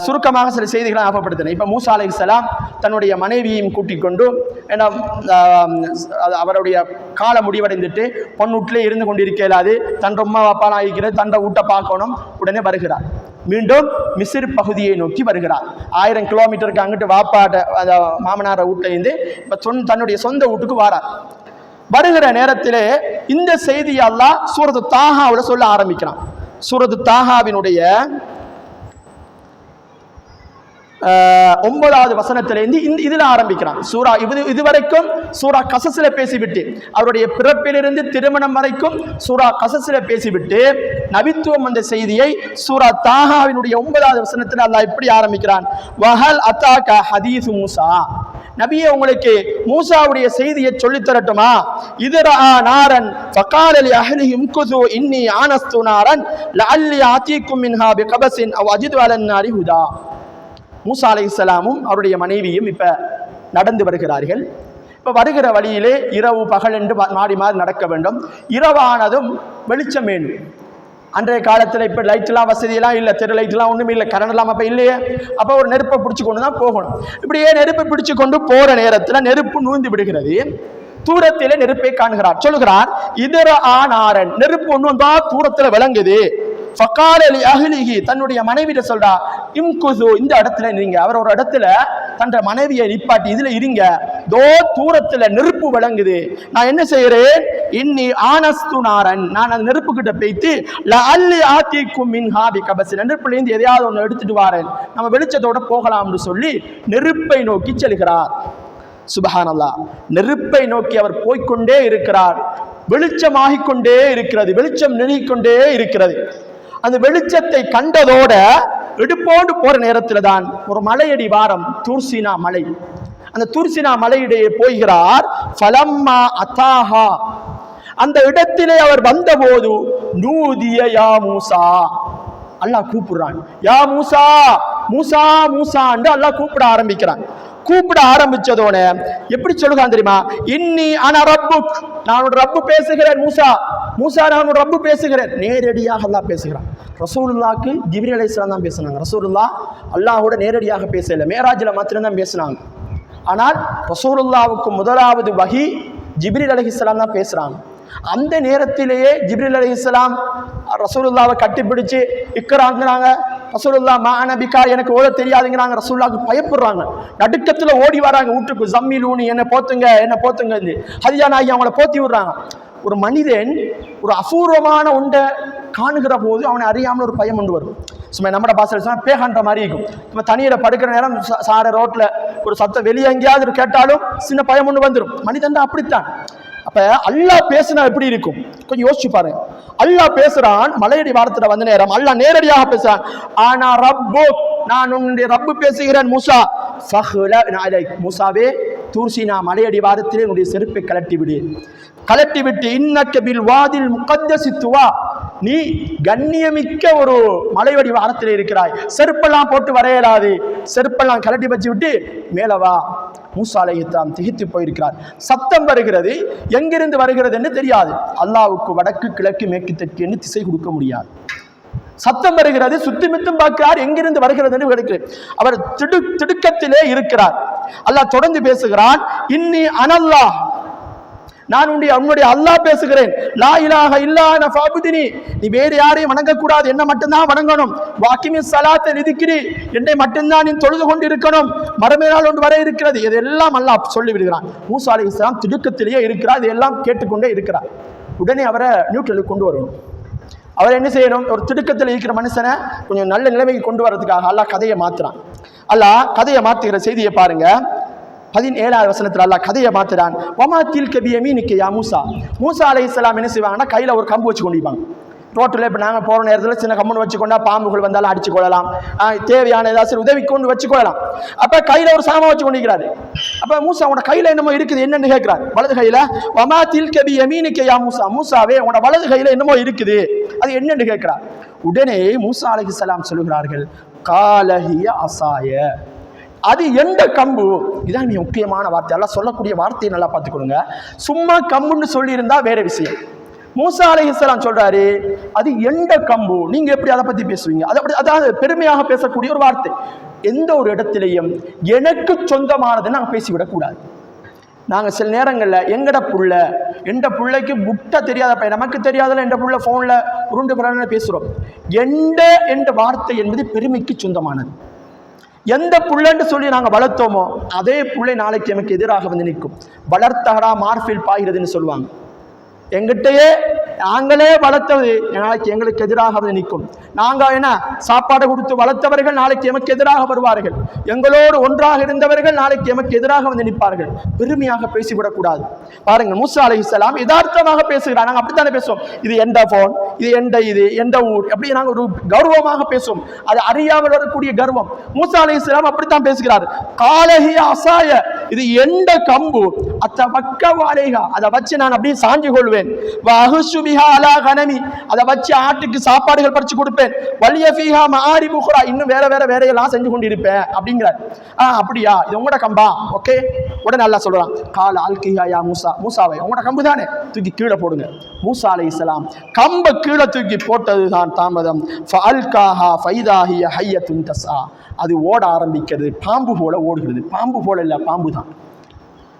சுருக்கமாக சில செய்திகளை ஞாபகப்படுத்தினேன். இப்போ மூசா அலைஹிஸ்ஸலாம் தன்னுடைய மனைவியையும் கூட்டிக் கொண்டு, ஏன்னா அவருடைய கால முடிவடைந்துட்டு பொன் வீட்டிலே இருந்து கொண்டிருக்க இயலாது, தன் அம்மா அப்பாலாம் இருக்கிறது, தன் வீட்டை பார்க்கணும். உடனே வருகிறார், மீண்டும் மிஸ்ர் பகுதியை நோக்கி வருகிறார். 1000 கிலோமீட்டருக்கு அங்கிட்டு வாப்பாட்ட மாமனார வீட்டிலிருந்து இப்போ தன்னுடைய சொந்த வீட்டுக்கு வாரார். வருகிற நேரத்திலே இந்த செய்தி அல்லாஹ் சூரத்து தாஹாவில் சொல்ல ஆரம்பிக்கிறான். சூரத்து தாஹாவினுடைய 9வது வசனத்திலிருந்து இதுல ஆரம்பிக்கிறான். சூரா இதுவரைக்கும் சூரா கசஸ்ல பேசிவிட்டு, அவருடைய பிறப்பிலிருந்து திருமணம் வரைக்கும் சூரா கசஸ்ல பேசிவிட்டு நபித்துவம் வந்த செய்தியை சூரா தாஹாவினுடைய 9வது வசனத்தில் அல்லாஹ் இப்படி ஆரம்பிக்கிறான். வஹல் அத்தாக ஹதீஸ் மூசா, நபியே உங்களுக்கு மூசாவுடைய செய்தியை சொல்லித் தரட்டுமா? இதரா நாரன் ஃபகால லி அஹ்லிஹி இம்குது இன்னி ஆனஸ்து நாரன் லஅல்லி ஆதீக்கும் மின்ஹா பிகபஸின் அவ் அஜிது அலன் நாரி ஹுதா. மூசா அலைஹிஸ்ஸலாமும் அவருடைய மனைவியும் இப்ப நடந்து வருகிறார்கள். இப்ப வருகிற வழியிலே இரவு பகல் என்று மாறி மாறி நடக்க வேண்டும். இரவானதும் வெளிச்சம் வேண்டும். அன்றைய காலத்தில் இப்போ லைட்லாம் வசதியெல்லாம் இல்லை, தெரு லைட்லாம் ஒன்றும் இல்லை, கரண்ட் எல்லாம் அப்போ இல்லையே. அப்போ ஒரு நெருப்பை பிடிச்சி கொண்டு தான் போகணும். இப்படியே நெருப்பை பிடிச்சு கொண்டு போகிற நேரத்தில் நெருப்பு நூழ்ந்து விடுகிறது. தூரத்திலே நெருப்பை காண்கிறார். சொல்லுகிறார், இதர ஆனாரன், நெருப்பு ஒன்று வந்தா தூரத்தில் விளங்குது. ஃபகால லி அஹ்லிஹி, தன்னுடைய மனைவியிட சொல்றா, இம்குது, இந்த இடத்துல நீங்க, அவர் ஒரு இடத்துல தன் மனைவியை நிப்பாட்டி இதுல இருங்க, தோ தூரத்துல நெருப்பு விளங்குது, நான் என்ன செய்யறேன், இன்னி ஆனஸ்து நாரன், நான் அந்த நெருப்பு கிட்ட போய்த்து லஅல்லி ஆதீக்கும் மின்ஹா பிகபஸ், நெருப்புல இருந்து எதையாவது ஒன்று எடுத்துட்டு வாரேன், நம்ம வெளிச்சத்தோட போகலாம்னு சொல்லி நெருப்பை நோக்கி செல்கிறார். சுப்ஹானல்லாஹ், நெருப்பை நோக்கி அவர் போய்கொண்டே இருக்கிறார். வெளிச்சமாகிக் கொண்டே இருக்கிறது, வெளிச்சம் நெருங்கிக்கொண்டே இருக்கிறது. அந்த வெளிச்சத்தை கண்டதோட இடுப்போடு போற நேரத்தில் தான் ஒரு மலையடி வாரம், தூர்சினா மலை. அந்த தூர்சினா மலையிடையே போகிறார். ஃபலம்மா அத்தாஹா, அந்த இடத்திலே அவர் வந்தபோது நூதிய யா மூசா, அல்லாஹ் கூப்பிடுறான். யா மூசா மூசா மூசா என்று அல்லாஹ் கூப்பிட ஆரம்பிக்கிறான். கூப்பிட ஆரம்பிச்சதோட எப்படி சொல்லுகான் தெரியுமா, இன்னி அன ரப்புக், நான் ஒரு ரப்பு பேசுகிறேன். மூசா மூசா நான் ஒரு ரப்பு பேசுகிறேன். நேரடியாக அல்லாஹ் பேசுகிறான். ரசூலுல்லாஹ்க்கு ஜிப்ரீல் அலைஹிஸ்ஸலாம் தான் பேசினாங்க. ரசூலுல்லாஹ் அல்லாஹ்வோட நேரடியாக பேசல, மேராஜில் மாத்திரம்தான் பேசினாங்க. ஆனால் ரசூலுல்லாஹ்வுக்கு முதலாவது வஹி ஜிப்ரீல் அலைஹிஸ்ஸலாம் தான் பேசுறாங்க. அந்த நேரத்திலேயே ஜிப்ரீல் அலைஹிஸ்ஸலாம் ரசூலுல்லாஹ்வை கட்டிப்பிடிச்சு இக்ராங்கிறாங்க. ரசூலுல்லாஹ் மாநபிகா, எனக்கு ஓத தெரியாதுங்கிறாங்க. ரசூலுல்லாஹ்க்கு பயப்படுறாங்க, நடுக்கத்துல ஓடி வராங்க வீட்டுக்கு. ஜம்மிலூனி, என்ன போத்துங்க என்ன போத்துங்க, ஹதிஜா நாயகி அவங்கள போத்தி விடுறாங்க. ஒரு மனிதன் ஒரு அபூர்வமான ஒன்றை காணுகிற போது அவனை அறியாமல் ஒரு பயம் கொண்டு வரும். சும்மா நம்ம பாசல் சொன்னா பேகான்ற மாதிரி இருக்கும். இப்போ தனியில படுக்கிற நேரம் சார ரோட்ல ஒரு சத்தம் வெளியே எங்கேயாவது கேட்டாலும் சின்ன பயம் ஒன்று வந்துடும். மனிதன் தான் அப்படித்தான். அப்ப அல்லாஹ் பேசினா எப்படி இருக்கும் கொஞ்சம் யோசிச்சு பாருங்க. அல்லாஹ் பேசுறான், மலையடி வாரத்துல வந்த நேரம் அல்லாஹ் நேரடியாக பேசுறான். ஆனா ரப்பு, நான் உன்னுடைய ரப்பு பேசுகிறேன் மூசா. மூசாவே, தூர்சினா மலையடி வாரத்திலே உன்னுடைய செருப்பை கலட்டி விடு, கலட்டி விட்டு இன்னக்க பில் வாதில் முகத்தஸி துவா, நீ கண்ணியமிக்க ஒரு மலைவடி வாரத்தில் இருக்கிறாய், செருப்பெல்லாம் போட்டு வரையலாது, செருப்பெல்லாம் கலட்டி வச்சு விட்டு மேலவா. மூசா அலைஹிஸ்ஸலாம் திகைத்து போயிருக்கிறார். சத்தம் வருகிறது, எங்கிருந்து வருகிறது என்று தெரியாது. அல்லாஹ்வுக்கு வடக்கு கிழக்கு மேற்கு தெற்கு என்று திசை கொடுக்க முடியாது. சத்தம் வருகிறது, சுத்திமித்தும் பார்க்கிறார், எங்கிருந்து வருகிறது என்று கிடைக்கிறது. அவர் திடுக்கத்திலே இருக்கிறார். அல்லாஹ் தொடர்ந்து பேசுகிறான், இன்னி அனல்லாஹ், நான் உன்னுடைய அல்லாஹ் பேசுகிறேன். லா இலாஹ இல்லா அன ஃபஅபுதினி, நீ வேறு யாரையும் வணங்கக்கூடாது, என்ன மட்டும்தான் வணங்கணும். வாக்கிமிஸ் ஸலாத்த லிதிக்ரி, என்னை மட்டும்தான் நீ தொழுது கொண்டு இருக்கணும். மறுமை நாள் ஒன்று வர இருக்கிறது. இதெல்லாம் அல்லாஹ் சொல்லி விடுகிறான். மூசா அலைஹிஸ்ஸலாம் திடுக்கத்திலேயே இருக்கிறார், இதெல்லாம் கேட்டுக்கொண்டே இருக்கிறார். உடனே அவரை நியூட்ரலுக்கு கொண்டு வரணும். அவர் என்ன செய்யணும்? ஒரு திடுக்கத்தில் இருக்கிற மனுஷனை கொஞ்சம் நல்ல நிலைமைக்கு கொண்டு வரதுக்காக அல்லாஹ் கதையை மாத்துறான். அல்லாஹ் கதையை மாத்துகிற செய்தியை பாருங்க. 17வது வசனத்தில் அல்லாஹ் கதையை மாத்துறான். வமா தில்க பியமீனிக யா மூசா. மூசா அலைஹிஸ்ஸலாம் என்ன செய்வாங்கன்னா, கையில் ஒரு கம்பு வச்சு கொண்டிருப்பாங்க. ரோட்டில் இப்போ நாங்கள் போகிற நேரத்தில் சின்ன கம்பு வச்சுக்கொண்டா பாம்புகள் வந்தாலும் அடிச்சு கொள்ளலாம், தேவையான ஏதாச்சும் உதவி கொண்டு வச்சு கொள்ளலாம். அப்போ கையில் ஒரு சாமான் வச்சு கொண்டிருக்கிறாரு. அப்போ மூசா உங்களோட கையில் என்னமோ இருக்குது, என்னன்னு கேட்கிறார். வலது கையில். வமா தில்க பியமீனிக யா மூசா. மூசாவே உங்களோட வலது கையில் என்னமோ இருக்குது, அது என்னன்னு கேட்கிறார். உடனே மூசா அலைஹிஸ்ஸலாம் சொல்லுகிறார்கள், காலஹிய அசாய, அது எந்த கம்பு. இதான் மிக முக்கியமான வார்த்தை. எல்லாம் சொல்லக்கூடிய வார்த்தையை நல்லா பார்த்துக்கொள்ளுங்க. சும்மா கம்புன்னு சொல்லி இருந்தா வேற விஷயம். மூசா அலைஹிஸ்ஸலாம் சொல்றாரு, அது எந்த கம்பு, நீங்க எப்படி அதை பத்தி பேசுவீங்க? அதாவது பெருமையாக பேசக்கூடிய ஒரு வார்த்தை. எந்த ஒரு இடத்திலையும் எனக்கு சொந்தமானதுன்னு நாங்கள் பேசிவிடக் கூடாது. நாங்கள் சில நேரங்களில் எந்த பிள்ளைக்கு முட்டை தெரியாத, நமக்கு தெரியாதல எந்த பிள்ளை ஃபோனில் உருண்டு பிறன்னு பேசுகிறோம். எந்த வார்த்தை என்பது பெருமைக்கு சொந்தமானது. எந்த புள்ளன்னு சொல்லி நாங்கள் வளர்த்தோமோ அதே புள்ளை நாளைக்கு எனக்கு எதிராக வந்து நிற்கும். வளர்த்தகடா மார்பில் பாய்கிறதுன்னு சொல்லுவாங்க. எங்கிட்டயே நாங்களே வளர்த்தது நாளைக்கு எங்களுக்கு எதிராக வந்து நிற்கும். நாங்கள் என்ன சாப்பாடு கொடுத்து வளர்த்தவர்கள் நாளைக்கு எமக்கு எதிராக வருவார்கள். எங்களோடு ஒன்றாக இருந்தவர்கள் நாளைக்கு எமக்கு எதிராக வந்து நிற்பார்கள். பெருமையாக பேசிவிடக்கூடாது. பாருங்க, மூசா அலைஹிஸ்ஸலாம் யதார்த்தமாக பேசுகிறார். நாங்கள் அப்படித்தானே பேசுவோம். இது எந்த போன், இது எந்த ஊர், அப்படி நாங்கள் ஒரு கௌரவமாக பேசுவோம். அது அறியாமல் வரக்கூடிய கர்வம். மூசா அலைஹிஸ்ஸலாம் அப்படித்தான் பேசுகிறார். காலஹிய அசாய, இது எந்த கம்பு, அத்தவக்கவாலேகா, அதை வச்சு நான் அப்படியே சாஞ்சு கொள்வேன். அதை வச்சு ஆட்டுக்கு சாப்பாடுகள் பறிச்சு கொடுப்பேன். இன்னும் வேற வேறையெல்லாம் செஞ்சு கொண்டு இருப்பேன் அப்படிங்கிறார். அப்படியா, இது உங்களோட கம்பா? ஓகே. உடனே அல்லாஹ் சொல்றான், கால அல்கியா யா மூசா, மூசாவை உங்களோட கம்பு தானே, தூக்கி கீழே போடுங்க. மூசா அலைஹிஸ்ஸலாம் கம்பை கீழே தூக்கி போட்டதுதான் தாமதம். அது ஓட ஆரம்பிக்கிறது. பாம்பு போல ஓடுகிறது. பாம்பு போல இல்ல, பாம்பு தான்.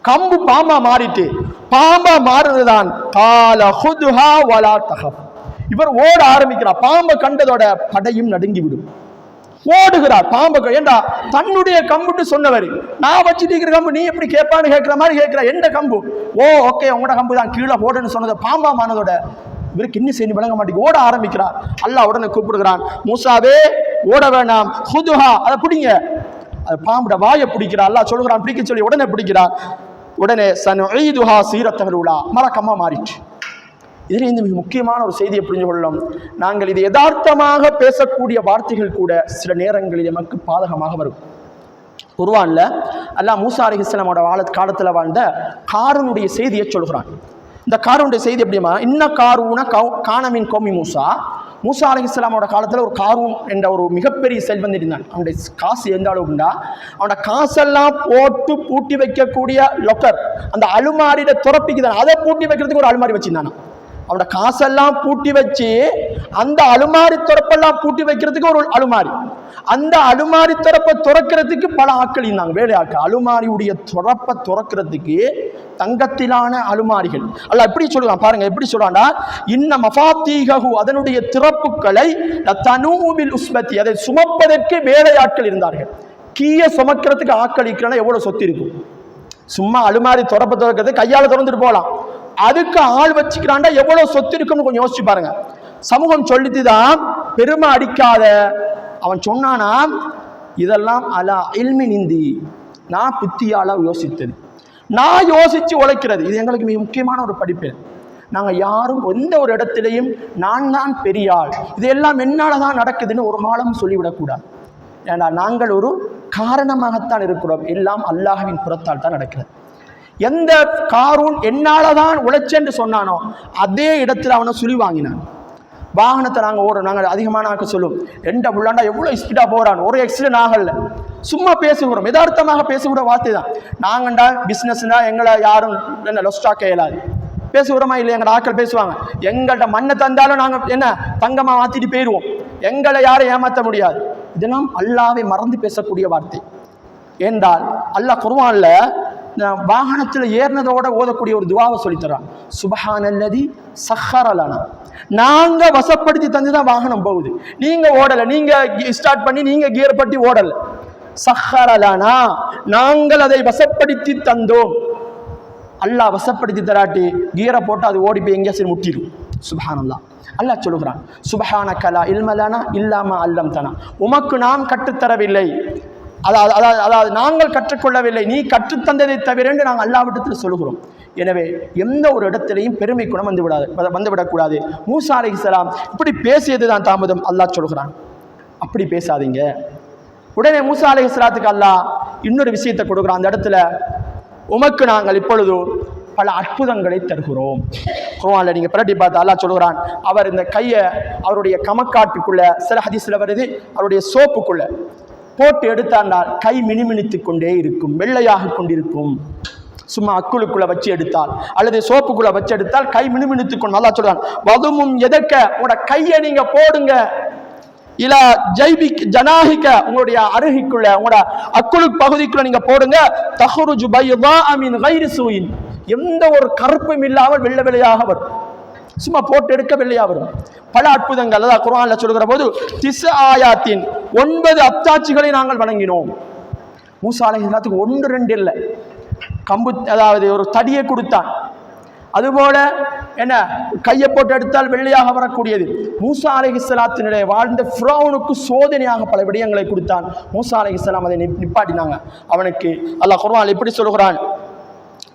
கம்பு பாம்பா மாறிட்டு, பாம்பா மாறுதுதான். கால ஹுதுஹா வலா தஹப். இவர் ஓட ஆரம்பிக்கிறார். பாம்பை கண்டதோட படையும் நடுங்கி விடும். ஓடுகிறார். பாம்பை ஏண்டா தன்னுடைய கம்புட்டு சொன்னவர், நான் வச்சுட்டு இருக்கிற கம்பு நீ எப்படி கேட்பான்னு கேட்கிற மாதிரி கேட்கிற. எந்த கம்பு? ஓ ஓகே, உங்களோட கம்பு தான், கீழே போடுன்னு சொன்னதை பாம்பா மானதோட இவருக்கு இன்னும் செய்தி வழங்க மாட்டேங்குது. ஓட ஆரம்பிக்கிறார். அல்லாஹ் உடனே கூப்பிடுகிறான், மூசாவே ஓட வேணாம், ஹுதுஹா, அதை பிடிங்க. அது பாம்புட வாயை பிடிக்கிறார். அல்லாஹ் சொல்லுகிறான் பிடிக்க சொல்லி. உடனே பிடிக்கிறார். உடனே சனுஈதுஹா சீரத்தஹலுலா, மறக்கமா மாறிச்சு. இதில் இந்த மிக முக்கியமான ஒரு செய்தியை புரிந்து கொள்ளலாம். நாங்கள் இது யதார்த்தமாக பேசக்கூடிய வார்த்தைகள் கூட சில நேரங்களில் நமக்கு பாதகமாக வரும். குர்ஆன்ல அல்லாஹ் மூசா அலைஹிஸ்ஸலாமோட காலத்தில் வாழ்ந்த காரூனுடைய செய்தியை சொல்கிறான். இந்த காரூனுடைய செய்தி எப்படிமா, இன்ன காரூன கானமின் கோமி மூசா. மூசா அலைஹிஸ்ஸலாமோட காலத்தில் ஒரு காரூன் என்ற ஒரு மிகப்பெரிய செல்வந்தன் இருந்தான். அவனுடைய காசு எந்த அளவுக்குண்டா, அவனோட காசெல்லாம் போட்டு பூட்டி வைக்கக்கூடிய லொக்கர், அந்த அலுமாரியில துறப்பிக்குதான், அதை பூட்டி வைக்கிறதுக்கு ஒரு அலுமாரி வச்சிருந்தானா. அவனோட காசெல்லாம் பூட்டி வச்சு அந்த அலுமாரி துறப்பெல்லாம் பூட்டி வைக்கிறதுக்கு ஒரு அலுமாரி, அந்த அலுமாரி துறப்பை துறக்கிறதுக்கு பல ஆட்கள் இருந்தாங்க, வேலை ஆட்கள். அலுமாரியுடைய துறப்பை துறக்கிறதுக்கு தங்கத்திலான அலுமாரிகள். அல்லாஹ் எப்படி சொல்லுவான் பாருங்க, எப்படி சொல்றான்டா, இன்ன மஃபாத்தீஹு, அதனுடைய திறப்புகளை தனூபில் உஸ்பத்தி, அதை சுமப்பதற்கு வேலை ஆட்கள் இருந்தார்கள். கீயை சுமக்கிறதுக்கு ஆட்கள் இருக்கிறனா எவ்வளவு சொத்து இருக்கும். சும்மா அலுமாரி துறப்பை துறக்கிறது கையால திறந்துட்டு போகலாம், அதுக்கு ஆள் வச்சுக்கிறான்டா எவ்வளவு சொத்து இருக்குன்னு கொஞ்சம் யோசிச்சு பாருங்க. சமூகம் சொல்லிட்டுதான் பெருமை அடிக்காத. அவன் சொன்னானா, இதெல்லாம் அலா இல்மி நிந்தி, நான் புத்தியால யோசித்தது, நான் யோசிச்சு உழைக்கிறது. இது எங்களுக்கு மிக முக்கியமான ஒரு படிப்பு. நாங்கள் யாரும் எந்த ஒரு இடத்திலையும் நான் தான் பெரியாள், இதெல்லாம் என்னால தான் நடக்குதுன்னு ஒரு காலம் சொல்லிவிடக்கூடாது. ஏன்னா நாங்கள் ஒரு காரணமாகத்தான் இருக்கிறோம், எல்லாம் அல்லாஹ்வின் புறத்தால் தான் நடக்கிறது. எந்த காரூன் என்னால தான் உழைச்சென்று சொன்னானோ அதே இடத்துல அவனை சுழி வாங்கினான். வாகனத்தை நாங்கள் ஓடுறோம், நாங்கள் அதிகமாக நாங்கள் சொல்லுவோம் எந்த புள்ளாண்டா எவ்வளோ ஸ்பீடாக போகிறான், ஒரு ஆக்சிடென்ட் ஆகல, சும்மா பேசுகிறோம், யதார்த்தமாக பேசுகிற வார்த்தை தான். நாங்கண்டா பிஸ்னஸ்னா எங்களை யாரும் என்ன லொஸ்டாக்க இயலாது, பேசுகிறோமா இல்லை? எங்கள் ஆட்கள் பேசுவாங்க, எங்கள்கிட்ட மண்ணை தந்தாலும் நாங்கள் என்ன தங்கமாக மாற்றிட்டு போயிடுவோம், எங்களை யாரும் ஏமாற்ற முடியாது. இதெல்லாம் அல்லாஹ்வை மறந்து பேசக்கூடிய வார்த்தை. ஏன்றால் அல்லாஹ் குர்ஆன்ல வாகனத்தில் ஏறினதோட ஓதக்கூடிய ஒரு துவாவை சொல்லித்தரான். சுப்ஹானல்லதி சஹ்ஹர லனா, நாங்க வசப்படுத்தி தந்து தான் வாகனம் போகுது, நீங்க ஓடலை, நீங்க ஸ்டார்ட் பண்ணி நீங்க கியர் பட்டி ஓடலை. சஹ்ஹர லனா, நாங்கள் அதை வசப்படுத்தி தந்தோம். அல்லாஹ் வசப்படுத்தி தராட்டி கியரை போட்டு அது ஓடி போய் எங்கேயா சரி முட்டிடும். சுப்ஹானல்லாஹ். அல்லாஹ் சொல்லுகிறான், சுப்ஹானக லா இல்ம லனா இல்லா மா அல்லம்தனா, உமக்கு நாம் கற்றுத்தரவில்லை, அதாவது நாங்கள் கற்றுக்கொள்ளவில்லை, நீ கற்றுத்தந்ததை தவிர என்று நாங்கள் அல்லாஹ்விடத்தில் சொல்லுகிறோம். எனவே எந்த ஒரு இடத்திலையும் பெருமை குணம் வந்துவிடக்கூடாது. மூசா அலைஹிஸ்ஸலாம் இப்படி பேசியது தான் தாமதம். அல்லாஹ் சொல்கிறான், அப்படி பேசாதீங்க. உடனே மூசா அலைஹிஸ்ஸலாத்துக்கு அல்லாஹ் இன்னொரு விஷயத்தை கொடுக்குறான். அந்த இடத்துல உமக்கு நாங்கள் இப்பொழுது பல அற்புதங்களை தருகிறோம். குர்ஆன்ல நீங்க பிரட்டி பார்த்து அல்லாஹ் சொல்கிறான், அவர் இந்த கையை அவருடைய கமக்காட்டுக்குள்ள, சில ஹதீஸ்ல வருது அவருடைய சோப்புக்குள்ள போட்டு எடுத்தாண்டால் கை மினிமினித்து கொண்டே இருக்கும், வெள்ளையாக கொண்டிருக்கும். சும்மா அக்குளுக்குள்ள வச்சு எடுத்தால் அல்லது சோப்புக்குள்ள வச்சு எடுத்தால் கை மினுமினுத்து கொண்டு. அல்லாஹ் சொல்றான், வதுமும் எதற்க, உங்களோட கையை நீங்க போடுங்க, இலா ஜைபிக் ஜனாஹிக, உங்களுடைய அருகிக்குள்ள உங்களோட அக்குளு பகுதிக்குள்ள நீங்க போடுங்க. தஹ்ருஜு பைதா மின் கைரி சூயின், எந்த ஒரு கருப்பும் இல்லாமல் வெள்ளை வெள்ளையாக வரும். சும்மா போட்டு எடுக்க வெள்ளையா வரும். பல அற்புதங்கள் அதாவது குர்ஆன்ல சொல்கிற போது 9 ஆயாத்தின் 9 அத்தாட்சிகளை நாங்கள் வழங்கினோம். மூசா அலைஹிஸ்ஸலாத்துக்கு 1 2 இல்லை, கம்பு அதாவது ஒரு தடியை கொடுத்தான். அதுபோல என்ன கையை போட்டு எடுத்தால் வெள்ளையாக வரக்கூடியது. மூசா அலைஹிஸ்ஸலாத்தினுடைய வாழ்ந்த ஃபிரௌனுக்கு சோதனையாக பல விடயங்களை கொடுத்தான். மூசா அலைஹிஸ்ஸலாம் அதை நிப்பாட்டினாங்க. அவனுக்கு அல்லாஹ் குர்ஆனில் எப்படி சொல்கிறான்,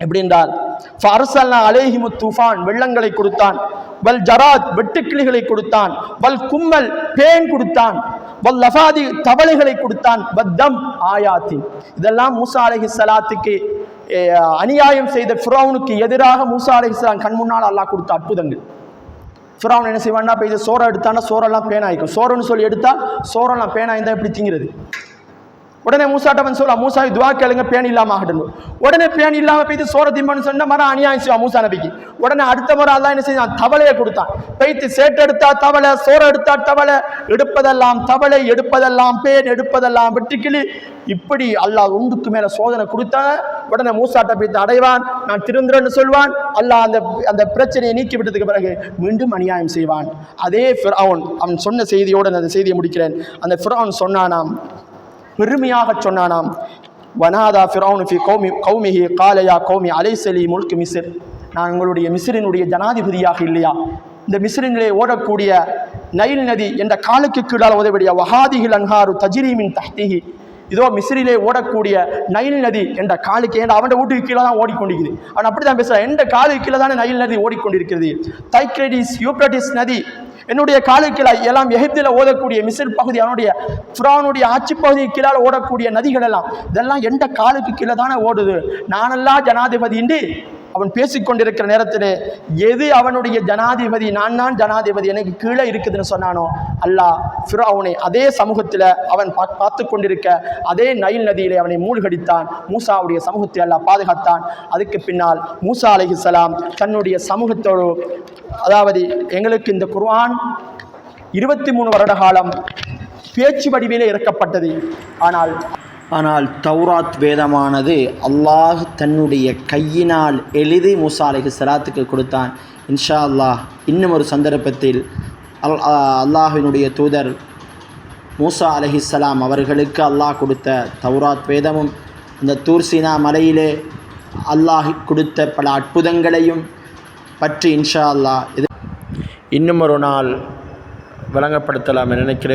எப்படி என்றால் ஃபர்சல்னா அலைஹிமு தூஃபான், வெள்ளங்களை கொடுத்தான். வல் ஜராத், வெட்டுக்கிளிகளை கொடுத்தான். வல் கும்மல், பேன் கொடுத்தான். வல் லஃபாதி, தவளைகளை கொடுத்தான். வத்தம் ஆயாத்தின், இதெல்லாம் மூசா அலைஹிஸ்ஸலாத்துக்கு அநியாயம் செய்த ஃபிரௌனுக்கு எதிராக மூசா அலைஹிஸ்ஸலாம் கண் முன்னால் அல்லாஹ் கொடுத்த அற்புதங்கள். ஃபிரௌன் என்ன செய்வான்னா, இப்போ இது சோறை எடுத்தானா சோறெல்லாம் பேனாயிக்கும், சோறுன்னு சொல்லி எடுத்தா சோறெல்லாம் பேனாயிருந்தா எப்படி திங்கிறது? உடனே மூசாட்ட வந்து சொல்லலாம், மூசா துவா கேளுங்க பேன் இல்லாம ஆகட்டும். உடனே பேன் இல்லாம போய்த்து சோற திம்பன்னு சொன்ன மரம் அநியாயம் செய்வான் மூசா நபிக்கு. உடனே அடுத்த முறை அல்லாஹ் என்ன செய்தான், தவளையை கொடுத்தான். போய்த்து சேட்டு எடுத்தா தவளை, சோற எடுத்தா தவளை, எடுப்பதெல்லாம் தவளை, எடுப்பதெல்லாம் பேன், எடுப்பதெல்லாம் வெட்டுக்கிளி, இப்படி அல்லாஹ் ஒன்றுக்கு மேல சோதனை கொடுத்தாங்க. உடனே மூசாட்ட போய்த்து அடைவான், நான் திருந்துறேன்னு சொல்வான். அல்லாஹ் அந்த பிரச்சனையை நீக்கி விட்டதுக்கு பிறகு மீண்டும் அநியாயம் செய்வான். அதே ஃபிரௌன், அவன் சொன்ன செய்தியோடு அந்த செய்தியை முடிக்கிறேன். அந்த ஃபிரௌன் சொன்னானாம், பெருமையாக சொன்னானாம், வனாதா ஃபிரௌன் ஃபி கௌமிஹி கால யா கௌமி அலைஸ லீ முல்க் மிஸ்ர், நான் உங்களுடைய மிஸ்ரினுடைய ஜனாதிபதியாக இல்லையா? இந்த மிஸ்ரினிலே ஓடக்கூடிய நைல் நதி என்ற காலுக்கு கீழால் உதவிய வஹாதிஹில் அன்ஹாரு தஜ்ரீ மின் தஹ்திஹி, இதோ மிஸ்ரிலே ஓடக்கூடிய நைல் நதி என்ற காலுக்கு, ஏன்னா அவன் வீட்டுக்கு கீழே தான் ஓடிக்கொண்டிருக்குது. அவன் அப்படி தான் பேசுகிறான், எந்த காலுக்கு கீழே தானே நைல் நதி ஓடிக்கொண்டிருக்கிறது. தைக்ரடிஸ், யூப்ரட்டிஸ் நதி என்னுடைய காலுக்கு கீழே, எல்லாம் எகிப்தில் ஓடக்கூடிய மிஸ்ர் பகுதி, அவனுடைய ஃபிரௌனுடைய ஆட்சி பகுதிக்கு கீழால் ஓடக்கூடிய நதிகள் எல்லாம், இதெல்லாம் எந்த காலுக்கு கீழே தானே ஓடுது? நானெல்லாம் ஜனாதிபதி என்று அவன் பேசிக்கொண்டிருக்கிற நேரத்தில் எது அவனுடைய ஜனாதிபதி, நான் தான் ஜனாதிபதி, எனக்கு கீழே இருக்குதுன்னு சொன்னானோ, அல்லாஹ் ஃபிரௌனை அதே சமூகத்தில் அவன் பார்த்து கொண்டிருக்க அதே நைல் நதியிலே அவனை மூழ்கடித்தான். மூசாவுடைய சமூகத்தை அல்லாஹ் பாதுகாத்தான். அதுக்கு பின்னால் மூசா அலைஹிஸ்ஸலாம் தன்னுடைய சமூகத்தோடு, அதாவது எங்களுக்கு இந்த குர்ஆன் 23 வருட காலம் பேச்சு வடிவிலே இறக்கப்பட்டது. ஆனால் தௌராத் வேதமானது அல்லாஹ் தன்னுடைய கையினால் எழுதி மூசா அலைஹிஸ்ஸலாத்துக்கு கொடுத்தான். இன்ஷா அல்லாஹ் இன்னும் ஒரு சந்தர்ப்பத்தில் அல்லாஹ்வினுடைய தூதர் மூசா அலைஹிஸ்ஸலாம் அவர்களுக்கு அல்லாஹ் கொடுத்த தௌராத் வேதமும், அந்த தூர் சீனா மலையிலே அல்லாஹ் கொடுத்த பல அற்புதங்களையும் பற்றி இன்ஷா அல்லாஹ் இன்னும் ஒரு நாள் வழங்கப்படுத்தலாம் என நினைக்கிறேன்.